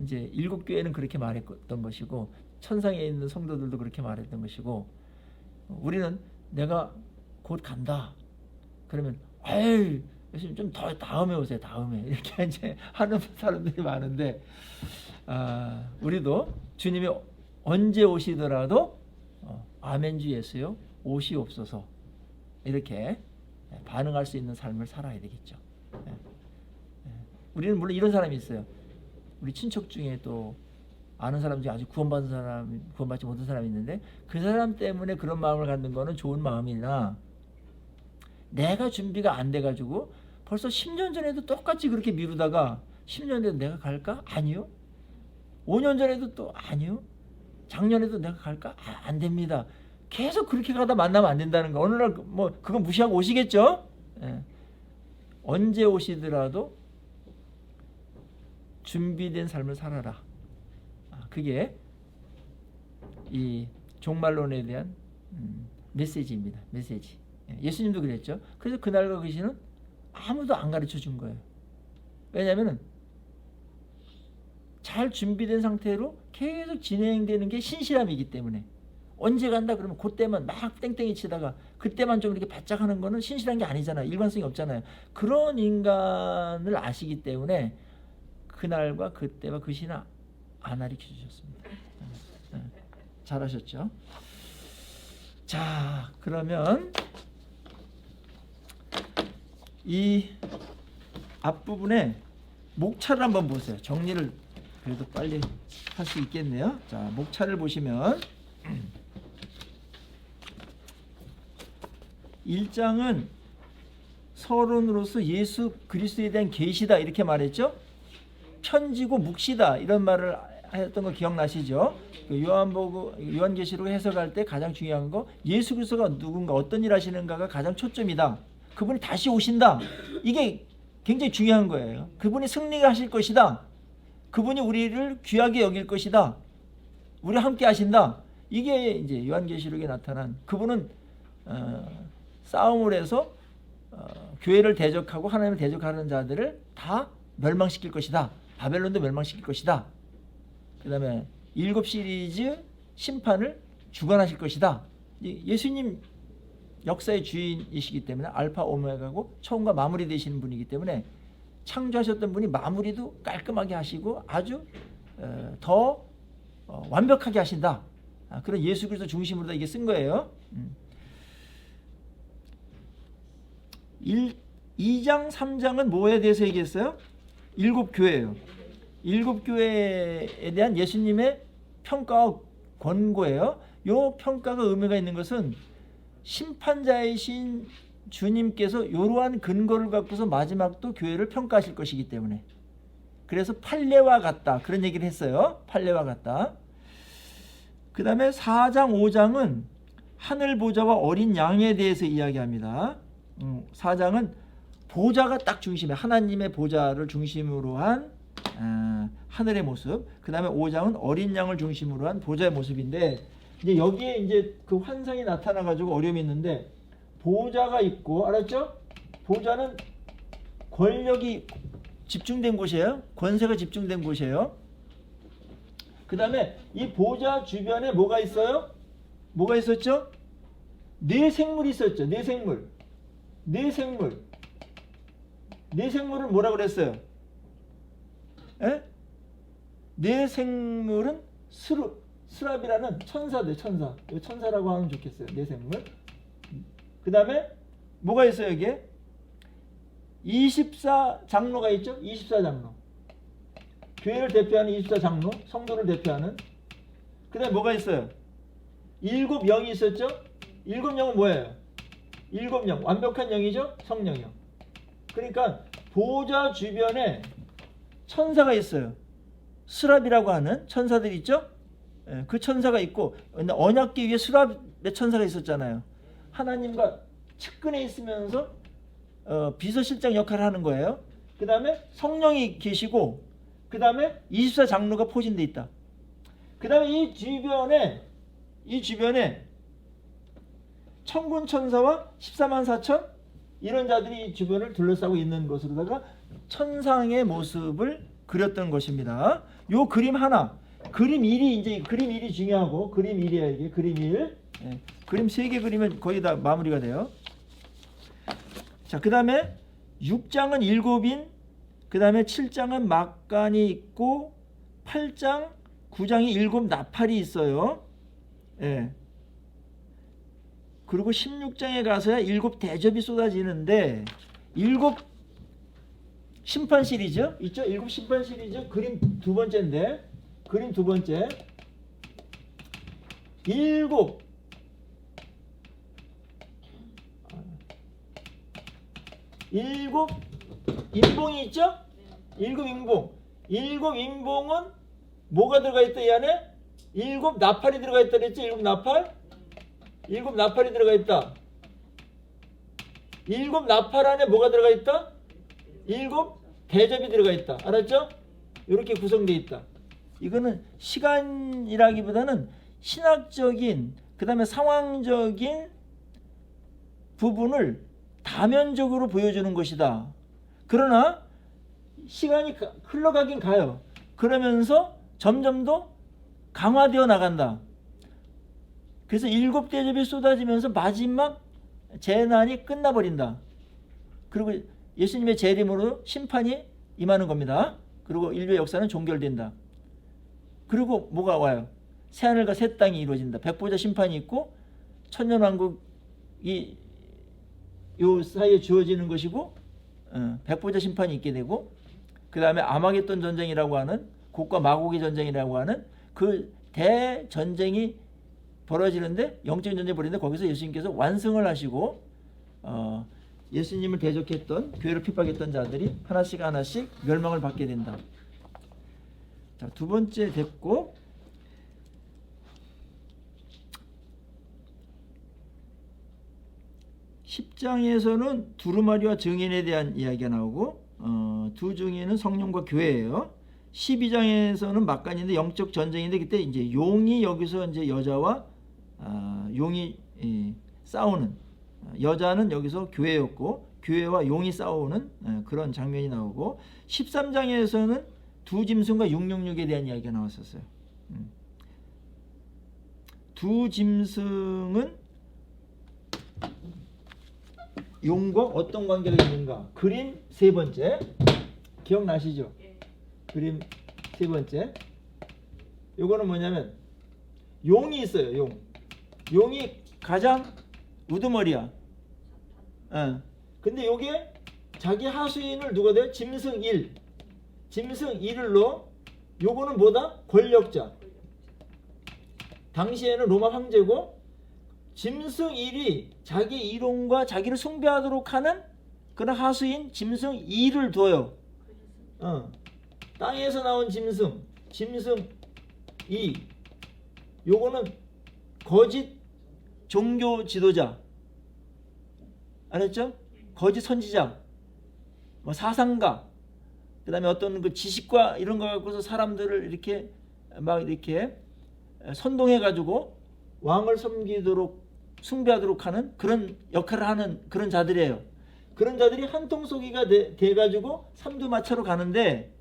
이제 7교회는 그렇게 말했던 것이고, 천상에 있는 성도들도 그렇게 말했던 것이고, 우리는 내가 곧 간다. 그러면 에이 예수님 좀 더 다음에 오세요. 다음에 이렇게 이제 하는 사람들이 많은데, 우리도 주님이 언제 오시더라도 아멘 주 예수요 오시옵소서, 이렇게 반응할 수 있는 삶을 살아야 되겠죠. 우리는 물론 이런 사람이 있어요. 우리 친척 중에 또 아는 사람 중에 아주 구원받지 못한 사람이 있는데, 그 사람 때문에 그런 마음을 갖는 거는 좋은 마음이나, 내가 준비가 안 돼가지고 벌써 10년 전에도 똑같이 그렇게 미루다가 10년 전에도 내가 갈까? 아니요. 5년 전에도 또 아니요. 작년에도 내가 갈까? 안 됩니다. 계속 그렇게 가다 만나면 안 된다는 거. 어느 날 뭐 그거 무시하고 오시겠죠? 언제 오시더라도 준비된 삶을 살아라. 그게 이 종말론에 대한 메시지입니다. 메시지. 예수님도 그랬죠. 그래서 그날과 그 시는 아무도 안 가르쳐 준 거예요. 왜냐하면 잘 준비된 상태로 계속 진행되는 게 신실함이기 때문에, 언제 간다 그러면 그때만 막 땡땡이 치다가 그때만 좀 이렇게 바짝 하는 거는 신실한 게 아니잖아요. 일관성이 없잖아요. 그런 인간을 아시기 때문에 그날과 그때와 그 시는 안 가르쳐 주셨습니다. 잘하셨죠? 자, 그러면 이 앞부분에 목차를 한번 보세요. 정리를 그래도 빨리 할 수 있겠네요. 자, 목차를 보시면 1장은 서론으로서 예수 그리스도에 대한 계시다 이렇게 말했죠. 편지고 묵시다 이런 말을 했던 거 기억나시죠? 요한계시록 해석할 때 가장 중요한 거, 예수 그리스도가 누군가 어떤 일 하시는가가 가장 초점이다. 그분이 다시 오신다. 이게 굉장히 중요한 거예요. 그분이 승리하실 것이다. 그분이 우리를 귀하게 여길 것이다. 우리 함께 하신다. 이게 이제 요한계시록에 나타난 그분은 싸움을 해서 교회를 대적하고 하나님을 대적하는 자들을 다 멸망시킬 것이다. 바벨론도 멸망시킬 것이다. 그 다음에 7 시리즈 심판을 주관하실 것이다. 예수님 역사의 주인이시기 때문에 알파 오메가고 처음과 마무리 되시는 분이기 때문에 창조하셨던 분이 마무리도 깔끔하게 하시고 아주 더 완벽하게 하신다. 그런 예수 그리스도 중심으로 이게 쓴 거예요. 2장 3장은 뭐에 대해서 얘기했어요? 7 교회예요. 7 교회에 대한 예수님의 평가와 권고예요. 이 평가가 의미가 있는 것은 심판자이신 주님께서 이러한 근거를 갖고서 마지막도 교회를 평가하실 것이기 때문에, 그래서 판례와 같다 그런 얘기를 했어요. 판례와 같다. 그 다음에 4장 5장은 하늘 보좌와 어린 양에 대해서 이야기합니다. 4장은 보좌가 딱 중심에 하나님의 보좌를 중심으로 한 하늘의 모습. 그 다음에 5장은 어린 양을 중심으로 한 보좌의 모습인데, 이제 여기에 이제 그 환상이 나타나 가지고 어려움이 있는데, 보좌가 있고, 알았죠? 보좌는 권력이 집중된 곳이에요. 권세가 집중된 곳이에요. 그 다음에 이 보좌 주변에 뭐가 있어요? 뭐가 있었죠? 네 생물이 있었죠. 네 생물. 네 생물. 네 생물을 뭐라 그랬어요? 에? 네 생물은 스랍이라는 천사들, 천사. 천사라고 하면 좋겠어요. 네 생물. 그 다음에 뭐가 있어요, 여기에? 24장로가 있죠? 24장로. 교회를 대표하는 24장로, 성도를 대표하는. 그 다음에 뭐가 있어요? 7 영이 있었죠? 7 영은 뭐예요? 7 영, 완벽한 영이죠? 성령이요. 그러니까 보좌 주변에 천사가 있어요. 스랍이라고 하는 천사들이 있죠? 그 천사가 있고, 언약궤 위에 스랍의 천사가 있었잖아요. 하나님과 측근에 있으면서 비서실장 역할을 하는 거예요. 그 다음에 성령이 계시고, 그 다음에 24장로가 포진되어 있다. 그 다음에 이 주변에 천군 천사와 14만 4천 이런 자들이 주변을 둘러싸고 있는 것으로다가 천상의 모습을 그렸던 것입니다. 요 그림 하나, 그림 1이 이제 그림 1이 중요하고, 그림 1이야 이게 그림 1. 그림 3개 그리면 거의 다 마무리가 돼요. 자, 그 다음에 6장은 7인, 그 다음에 7장은 막간이 있고, 8장, 9장이 7 나팔이 있어요. 예. 그리고 16장에 가서야 7 대접이 쏟아지는데, 7 심판 시리즈 있죠? 7 심판 시리즈 그림 2번째인데, 그림 2번째. 7 인봉이 있죠? 7 인봉. 7 인봉은 뭐가 들어가 있다 이 안에? 7 나팔이 들어가 있다 그랬지? 7 나팔? 7 나팔이 들어가 있다. 7 나팔 안에 뭐가 들어가 있다? 7 대접이 들어가 있다. 알았죠? 이렇게 구성되어 있다. 이거는 시간이라기보다는 신학적인, 그 다음에 상황적인 부분을 다면적으로 보여주는 것이다. 그러나 시간이 흘러가긴 가요. 그러면서 점점 더 강화되어 나간다. 그래서 7 대접이 쏟아지면서 마지막 재난이 끝나버린다. 그리고 예수님의 재림으로 심판이 임하는 겁니다. 그리고 인류의 역사는 종결된다. 그리고 뭐가 와요? 새하늘과 새 땅이 이루어진다. 백보자 심판이 있고, 천년왕국이 요 사이에 주어지는 것이고, 백보자 심판이 있게 되고, 그 다음에 아마겟돈 전쟁이라고 하는, 곡과 마곡의 전쟁이라고 하는 그 대전쟁이 벌어지는데, 영적인 전쟁이 벌어지는데, 거기서 예수님께서 완성을 하시고, 예수님을 대적했던, 교회를 핍박했던 자들이 하나씩 하나씩 멸망을 받게 된다. 자, 2번째 됐고, 10장에서는 두루마리와 증인에 대한 이야기가 나오고, 두 증인은 성령과 교회예요. 12장에서는 막간인데 영적 전쟁인데 그때 이제 용이 여기서 이제 여자와 용이 싸우는, 여자는 여기서 교회였고 교회와 용이 싸우는 그런 장면이 나오고, 13장에서는 두 짐승과 666에 대한 이야기가 나왔었어요. 두 짐승은 용과 어떤 관계가 있는가? 그림 세 번째 기억나시죠? 그림 세 번째, 요거는 뭐냐면 용이 있어요. 용이 가장 우두머리야. 근데 요게 자기 하수인을 누가 돼요? 짐승 1. 짐승 1로 요거는 뭐다? 권력자. 당시에는 로마 황제고, 짐승 1이 자기 이론과 자기를 숭배하도록 하는 그런 하수인 짐승 2를 둬요. 땅에서 나온 짐승 2. 요거는 거짓 종교 지도자. 알았죠? 거짓 선지자, 뭐 사상가, 그 다음에 어떤 그 지식과 이런 거 갖고서 사람들을 이렇게 막 이렇게 선동해가지고 왕을 섬기도록 숭배하도록 하는 그런 역할을 하는 그런 자들이에요. 그런 자들이 한통속이가 돼가지고 삼두마차로 가는데,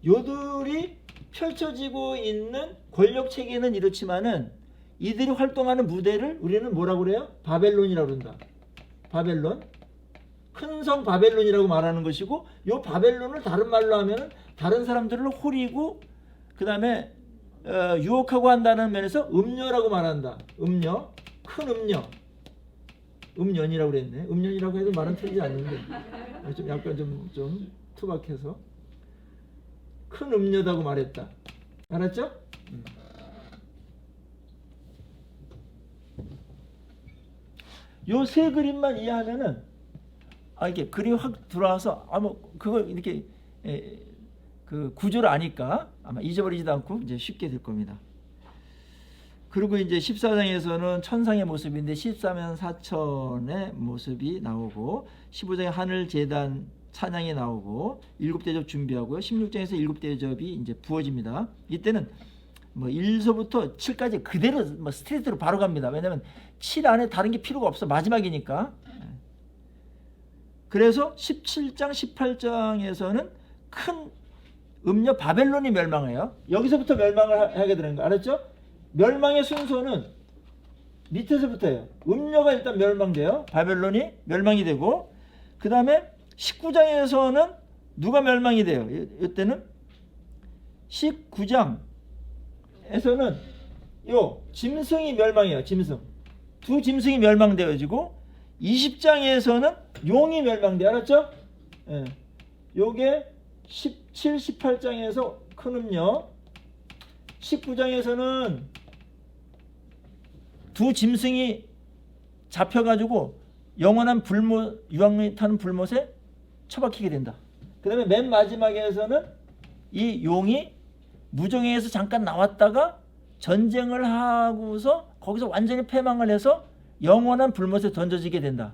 요들이 펼쳐지고 있는 권력 체계는 이렇지만은 이들이 활동하는 무대를 우리는 뭐라고 그래요? 바벨론이라고 그런다. 바벨론, 큰 성 바벨론이라고 말하는 것이고, 요 바벨론을 다른 말로 하면은 다른 사람들을 호리고 그 다음에 유혹하고 한다는 면에서 음녀라고 말한다. 음녀, 큰 음녀, 음년이라고 그랬네. 음년이라고 해도 말은 틀리지 않는데 좀 약간 좀 투박해서 큰 음녀다고 말했다. 알았죠? 요 세 그림만 이해하면은 이게 그림이 확 들어와서 뭐 그거 이렇게 그 구조를 아니까 아마 잊어버리지도 않고 이제 쉽게 될 겁니다. 그리고 이제 14장에서는 천상의 모습인데 13년 사천의 모습이 나오고, 15장에 하늘 제단 찬양이 나오고, 7대접 준비하고요. 16장에서 7대접이 이제 부어집니다. 이때는 뭐 1서부터 7까지 그대로 뭐 스트레이트로 바로 갑니다. 왜냐면 7 안에 다른 게 필요가 없어. 마지막이니까. 그래서 17장, 18장에서는 큰 음녀 바벨론이 멸망해요. 여기서부터 멸망을 하게 되는 거 알았죠? 멸망의 순서는 밑에서부터예요. 음녀가 일단 멸망돼요. 바벨론이 멸망이 되고, 그 다음에 19장에서는 누가 멸망이 돼요? 이때는 19장에서는 요 짐승이 멸망해요. 두 짐승이 멸망되어지고, 20장에서는 용이 멸망돼. 알았죠? 요게 17, 18장에서 큰 음녀, 19장에서는 두 짐승이 잡혀가지고 영원한 유황이 타는 불못에 처박히게 된다. 그 다음에 맨 마지막에서는 이 용이 무정에서 잠깐 나왔다가 전쟁을 하고서 거기서 완전히 패망을 해서 영원한 불못에 던져지게 된다.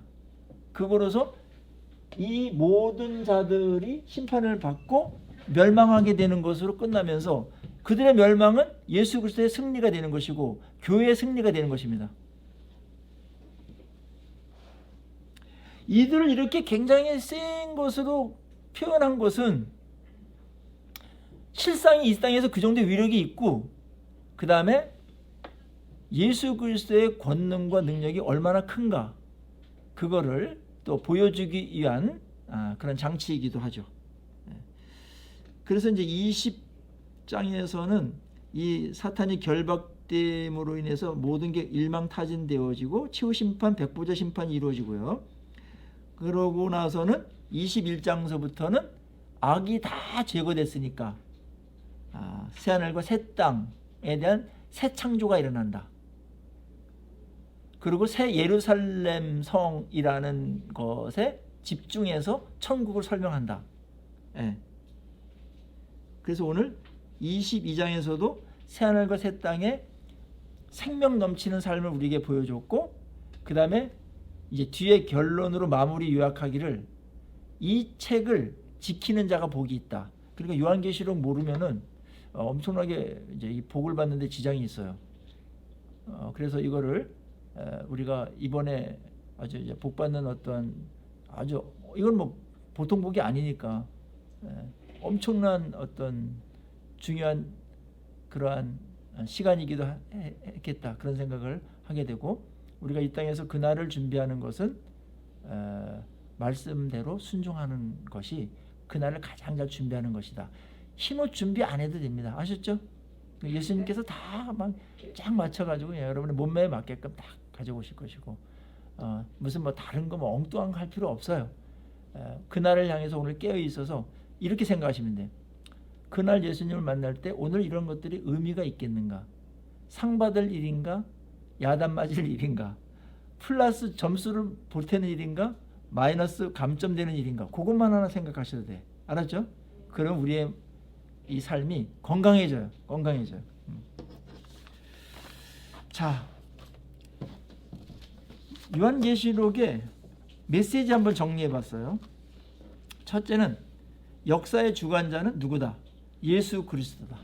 그거로서 이 모든 자들이 심판을 받고 멸망하게 되는 것으로 끝나면서, 그들의 멸망은 예수 그리스도의 승리가 되는 것이고 교회의 승리가 되는 것입니다. 이들을 이렇게 굉장히 센 것으로 표현한 것은 실상이 이 땅에서 그 정도의 위력이 있고, 그 다음에 예수 그리스도의 권능과 능력이 얼마나 큰가, 그거를 또 보여주기 위한 그런 장치이기도 하죠. 그래서 이제 20장에서는 이 사탄이 결박됨으로 인해서 모든 게 일망타진되어지고 치유심판, 백보자 심판이 이루어지고요. 그러고 나서는 21장서부터는 악이 다 제거됐으니까 새하늘과 새 땅에 대한 새 창조가 일어난다. 그리고 새 예루살렘 성이라는 것에 집중해서 천국을 설명한다. 그래서 오늘 22장에서도 새하늘과 새 땅에 생명 넘치는 삶을 우리에게 보여줬고, 그 다음에 이제 뒤에 결론으로 마무리 요약하기를 이 책을 지키는 자가 복이 있다. 그러니까 요한계시록 모르면은 엄청나게 이제 이 복을 받는데 지장이 있어요. 그래서 이거를 우리가 이번에 아주 이제 복 받는 어떤 아주 이건 뭐 보통 복이 아니니까 엄청난 어떤 중요한 그러한 시간이기도 했겠다 그런 생각을 하게 되고 우리가 이 땅에서 그날을 준비하는 것은 말씀대로 순종하는 것이 그날을 가장 잘 준비하는 것이다. 힘옷 준비 안 해도 됩니다. 아셨죠? 예수님께서 다 막 쫙 맞춰가지고 여러분의 몸매에 맞게끔 딱 가져오실 것이고 무슨 뭐 다른 거 뭐 엉뚱한 거 할 필요 없어요. 그날을 향해서 오늘 깨어 있어서 이렇게 생각하시면 돼요. 그날 예수님을 만날 때 오늘 이런 것들이 의미가 있겠는가? 상 받을 일인가? 야단 맞을 일인가? 플러스 점수를 보태는 일인가? 마이너스 감점되는 일인가? 그것만 하나 생각하셔도 돼. 알았죠? 그럼 우리의 이 삶이 건강해져요. 건강해져요. 자, 요한계시록의 메시지 한번 정리해 봤어요. 첫째는 역사의 주관자는 누구다? 예수 그리스도다.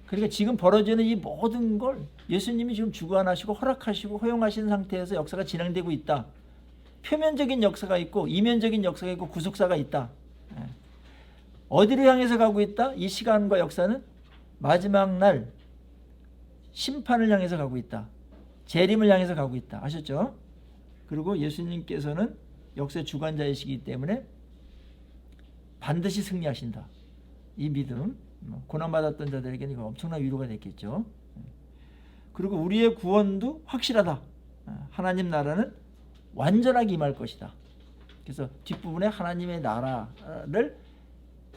그러니까 지금 벌어지는 이 모든 걸 예수님이 지금 주관하시고 허락하시고 허용하신 상태에서 역사가 진행되고 있다. 표면적인 역사가 있고 이면적인 역사가 있고 구속사가 있다. 어디를 향해서 가고 있다? 이 시간과 역사는 마지막 날 심판을 향해서 가고 있다. 재림을 향해서 가고 있다. 아셨죠? 그리고 예수님께서는 역사의 주관자이시기 때문에 반드시 승리하신다. 이 믿음, 고난받았던 자들에게는 이거 엄청난 위로가 됐겠죠. 그리고 우리의 구원도 확실하다. 하나님 나라는 완전하게 임할 것이다. 그래서 뒷부분에 하나님의 나라를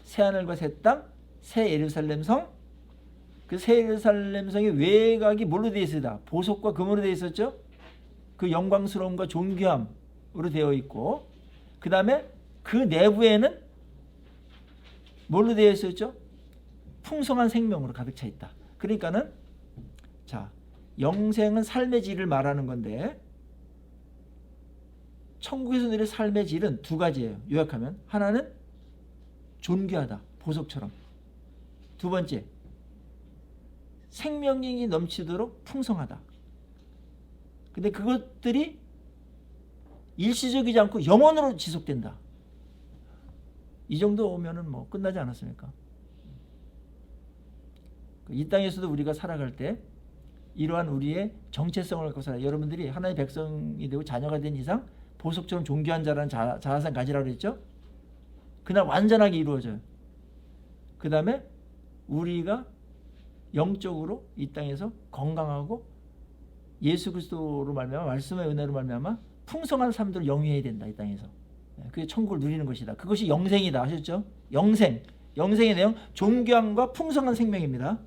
새하늘과 새 땅, 새 예루살렘 성, 그 새 예루살렘 성의 외곽이 뭘로 되어 있었다? 보석과 금으로 되어 있었죠. 그 영광스러움과 존귀함으로 되어 있고, 그 다음에 그 내부에는 뭘로 되어 있었죠? 풍성한 생명으로 가득 차 있다. 그러니까는 자, 영생은 삶의 질을 말하는 건데 천국에서 누릴 삶의 질은 두 가지예요. 요약하면 하나는 존귀하다. 보석처럼. 두 번째, 생명력이 넘치도록 풍성하다. 근데 그것들이 일시적이지 않고 영원으로 지속된다. 이 정도 오면은 뭐 끝나지 않았습니까? 이 땅에서도 우리가 살아갈 때 이러한 우리의 정체성을 갖고 살아요. 여러분들이 하나님의 백성이 되고 자녀가 된 이상 보석처럼 존귀한 자라는 자아상 가지라고 그랬죠? 그날 완전하게 이루어져요. 그 다음에 우리가 영적으로 이 땅에서 건강하고 예수 그리스도로 말미암아 말씀의 은혜로 말미암아 풍성한 삶들을 영위해야 된다. 이 땅에서. 그게 천국을 누리는 것이다. 그것이 영생이다. 아셨죠? 영생. 영생의 내용 존귀함과 풍성한 생명입니다.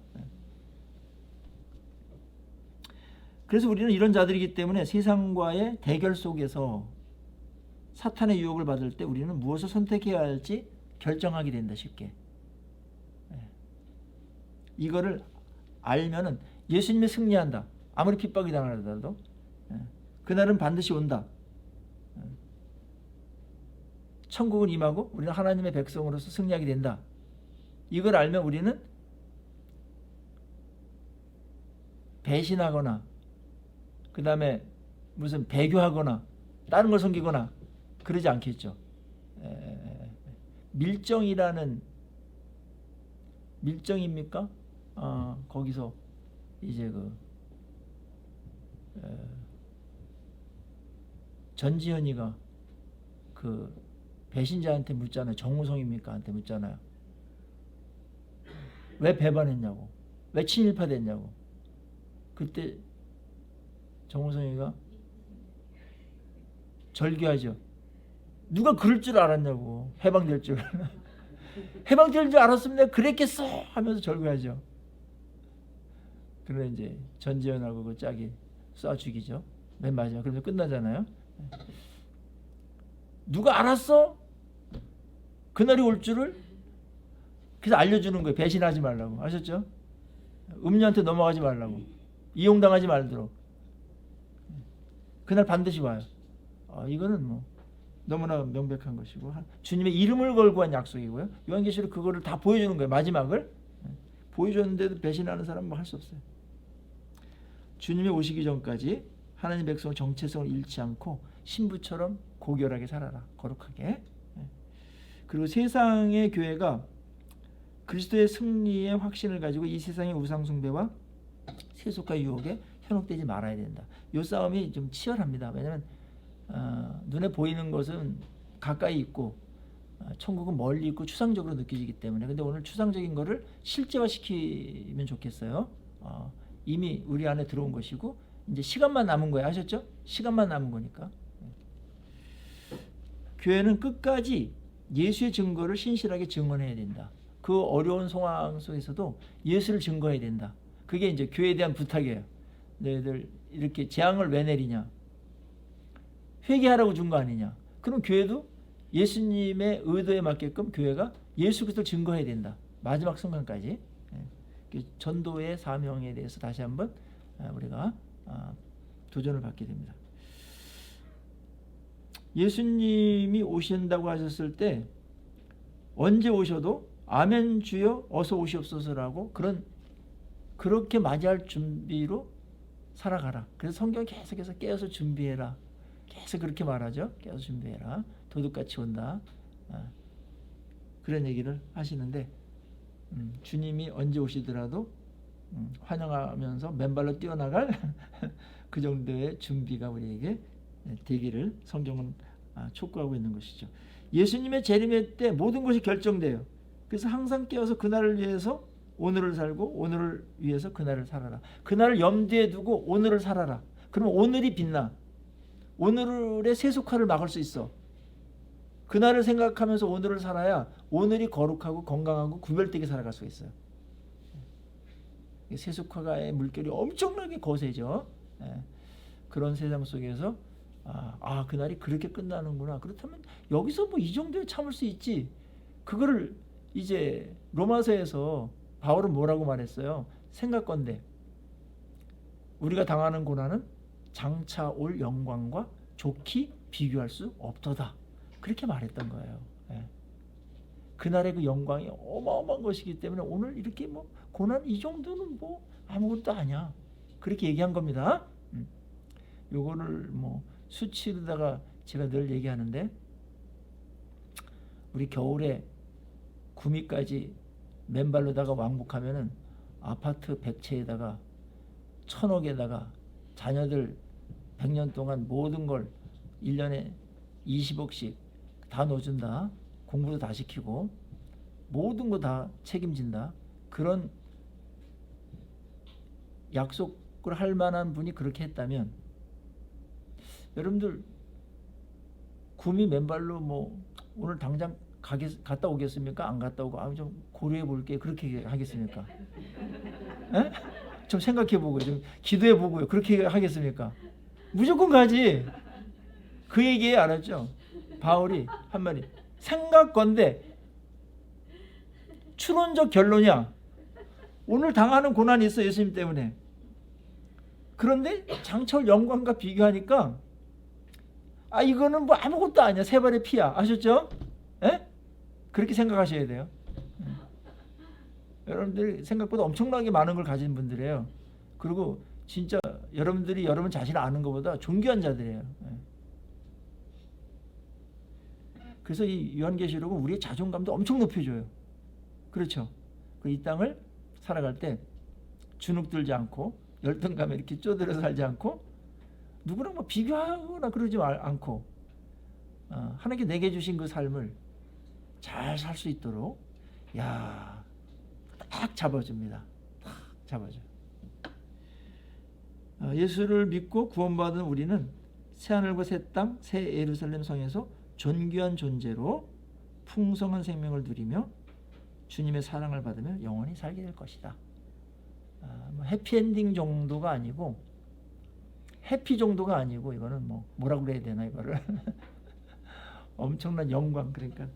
그래서 우리는 이런 자들이기 때문에 세상과의 대결 속에서 사탄의 유혹을 받을 때 우리는 무엇을 선택해야 할지 결정하게 된다. 쉽게. 이거를 알면은 예수님이 승리한다. 아무리 핍박이 당하더라도 그날은 반드시 온다. 천국은 임하고 우리는 하나님의 백성으로서 승리하게 된다. 이걸 알면 우리는 배신하거나 그 다음에 무슨 배교하거나 다른 걸 섬기거나 그러지 않겠죠. 밀정입니까? 거기서 이제 전지현이가 그 배신자한테 묻잖아요. 정우성입니까? 한테 묻잖아요. 왜 배반했냐고. 왜 친일파 됐냐고. 그때 정우성이가 절규하죠. 누가 그럴 줄 알았냐고. 해방될 줄. 해방될 줄 알았으면 내가 그랬겠어 하면서 절규하죠. 그러면 이제 전지현하고 그 짝이 쏴 죽이죠. 맨 마지막. 그러면 끝나잖아요. 누가 알았어? 그날이 올 줄을? 그래서 알려주는 거예요. 배신하지 말라고. 아셨죠? 음녀한테 넘어가지 말라고. 이용당하지 말도록. 그날 반드시 와요. 이거는 뭐 너무나 명백한 것이고 주님의 이름을 걸고 한 약속이고요. 요한계시록 그거를 다 보여주는 거예요. 마지막을 보여줬는데도 배신하는 사람은 뭐 할 수 없어요. 주님이 오시기 전까지 하나님 백성의 정체성을 잃지 않고 신부처럼 고결하게 살아라. 거룩하게. 그리고 세상의 교회가 그리스도의 승리의 확신을 가지고 이 세상의 우상 숭배와 세속과 유혹에 현혹되지 말아야 된다. 이 싸움이 좀 치열합니다. 왜냐하면 눈에 보이는 것은 가까이 있고 천국은 멀리 있고 추상적으로 느껴지기 때문에. 근데 오늘 추상적인 거를 실제화시키면 좋겠어요. 이미 우리 안에 들어온 것이고 이제 시간만 남은 거예요. 아셨죠? 시간만 남은 거니까. 교회는 끝까지 예수의 증거를 신실하게 증언해야 된다. 그 어려운 상황 속에서도 예수를 증거해야 된다. 그게 이제 교회에 대한 부탁이에요. 너희들 이렇게 재앙을 왜 내리냐? 회개하라고 준 거 아니냐? 그럼 교회도 예수님의 의도에 맞게끔 교회가 예수 그리스도를 증거해야 된다. 마지막 순간까지. 전도의 사명에 대해서 다시 한번 우리가 도전을 받게 됩니다. 예수님이 오신다고 하셨을 때 언제 오셔도 아멘 주여 어서 오시옵소서라고 그렇게 맞이할 준비로 살아가라. 그래서 성경이 계속해서 깨어서 준비해라. 계속 그렇게 말하죠. 깨어서 준비해라. 도둑같이 온다. 그런 얘기를 하시는데 주님이 언제 오시더라도 환영하면서 맨발로 뛰어나갈 그 정도의 준비가 우리에게 되기를 성경은 촉구하고 있는 것이죠. 예수님의 재림의 때 모든 것이 결정돼요. 그래서 항상 깨어서 그날을 위해서 오늘을 살고 오늘을 위해서 그날을 살아라. 그날을 염두에 두고 오늘을 살아라. 그러면 오늘이 빛나. 오늘의 세속화를 막을 수 있어. 그날을 생각하면서 오늘을 살아야 오늘이 거룩하고 건강하고 구별되게 살아갈 수 있어요. 세속화의 물결이 엄청나게 거세죠. 그런 세상 속에서 그날이 그렇게 끝나는구나. 그렇다면 여기서 뭐 이 정도에 참을 수 있지. 그거를 이제 로마서에서 바울은 뭐라고 말했어요? 생각건대 우리가 당하는 고난은 장차 올 영광과 좋게 비교할 수 없도다. 그렇게 말했던 거예요. 그날의 그 영광이 어마어마한 것이기 때문에 오늘 이렇게 뭐 고난 이 정도는 뭐 아무것도 아니야. 그렇게 얘기한 겁니다. 요거를 뭐 수치로다가 제가 늘 얘기하는데 우리 겨울에 구미까지 맨발로다가 왕복하면은 아파트 100채에다가 1000억에다가 자녀들 100년 동안 모든 걸 1년에 20억씩 다 넣어준다. 공부도 다 시키고 모든 거 다 책임진다. 그런 약속을 할 만한 분이 그렇게 했다면 여러분들 구미 맨발로 뭐 오늘 당장 갔다 오겠습니까? 안 갔다 오고 좀 고려해 볼게. 그렇게 하겠습니까? 에? 좀 생각해 보고요. 좀 기도해 보고요. 그렇게 하겠습니까? 무조건 가지. 그 얘기에 알았죠? 바울이 한 말이 생각건대 추론적 결론이야. 오늘 당하는 고난이 있어. 예수님 때문에. 그런데 장철 영광과 비교하니까 이거는 뭐 아무것도 아니야. 세 발의 피야. 아셨죠? 에? 그렇게 생각하셔야 돼요. 여러분들이 생각보다 엄청나게 많은 걸 가진 분들이에요. 그리고 진짜 여러분들이 여러분 자신을 아는 것보다 존귀한 자들이에요. 그래서 이 요한계시록은 우리의 자존감도 엄청 높여줘요. 그렇죠? 이 땅을 살아갈 때 주눅 들지 않고 열등감에 이렇게 쪼들어 살지 않고 누구랑 뭐 비교하거나 그러지 않고 하나님께 내게 주신 그 삶을 잘 살 수 있도록 딱 잡아줍니다. 딱 잡아줘. 예수를 믿고 구원받은 우리는 새하늘과 새 땅, 새 예루살렘 성에서 존귀한 존재로 풍성한 생명을 누리며 주님의 사랑을 받으며 영원히 살게 될 것이다. 해피엔딩 정도가 아니고 해피 정도가 아니고 이거는 뭐라고 그래야 되나 이거를 엄청난 영광. 그러니까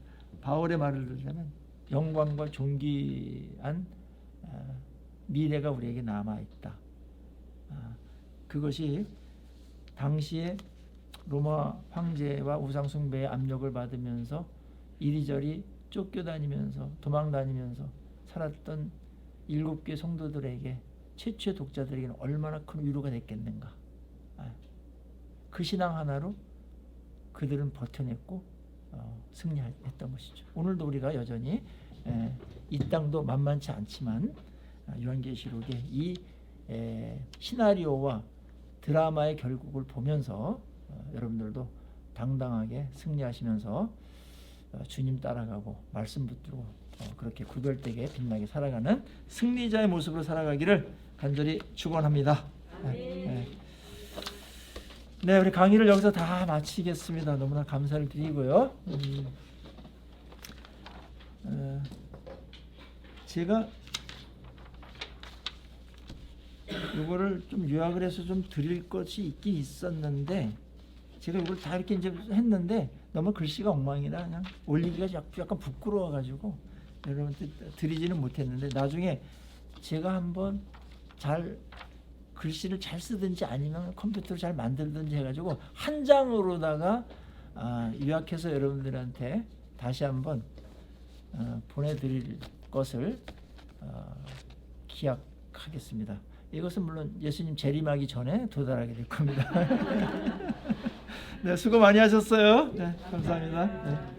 바울의 말을 들자면 영광과 존귀한 미래가 우리에게 남아있다. 그것이 당시에 로마 황제와 우상숭배의 압력을 받으면서 이리저리 쫓겨다니면서 도망다니면서 살았던 7개 성도들에게 최초의 독자들에게는 얼마나 큰 위로가 됐겠는가. 그 신앙 하나로 그들은 버텨냈고 승리했던 것이죠. 오늘도 우리가 여전히 이 땅도 만만치 않지만 요한계시록의 이 시나리오와 드라마의 결국을 보면서 여러분들도 당당하게 승리하시면서 주님 따라가고 말씀 붙들고 그렇게 구별되게 빛나게 살아가는 승리자의 모습으로 살아가기를 간절히 축원합니다. 네, 우리 강의를 여기서 다 마치겠습니다. 너무나 감사를 드리고요. 제가 이거를 좀 요약을 해서 좀 드릴 것이 있긴 있었는데 제가 이걸 다 이렇게 이제 했는데 너무 글씨가 엉망이라 그냥 올리기가 약간 부끄러워가지고 여러분한테 드리지는 못했는데 나중에 제가 한번 잘 글씨를 잘 쓰든지 아니면 컴퓨터를 잘 만들든지 해가지고 한 장으로다가 요약해서 여러분들한테 다시 한번 보내드릴 것을 기약하겠습니다. 이것은 물론 예수님 재림하기 전에 도달하게 될 겁니다. 네, 수고 많이 하셨어요. 네, 감사합니다. 네.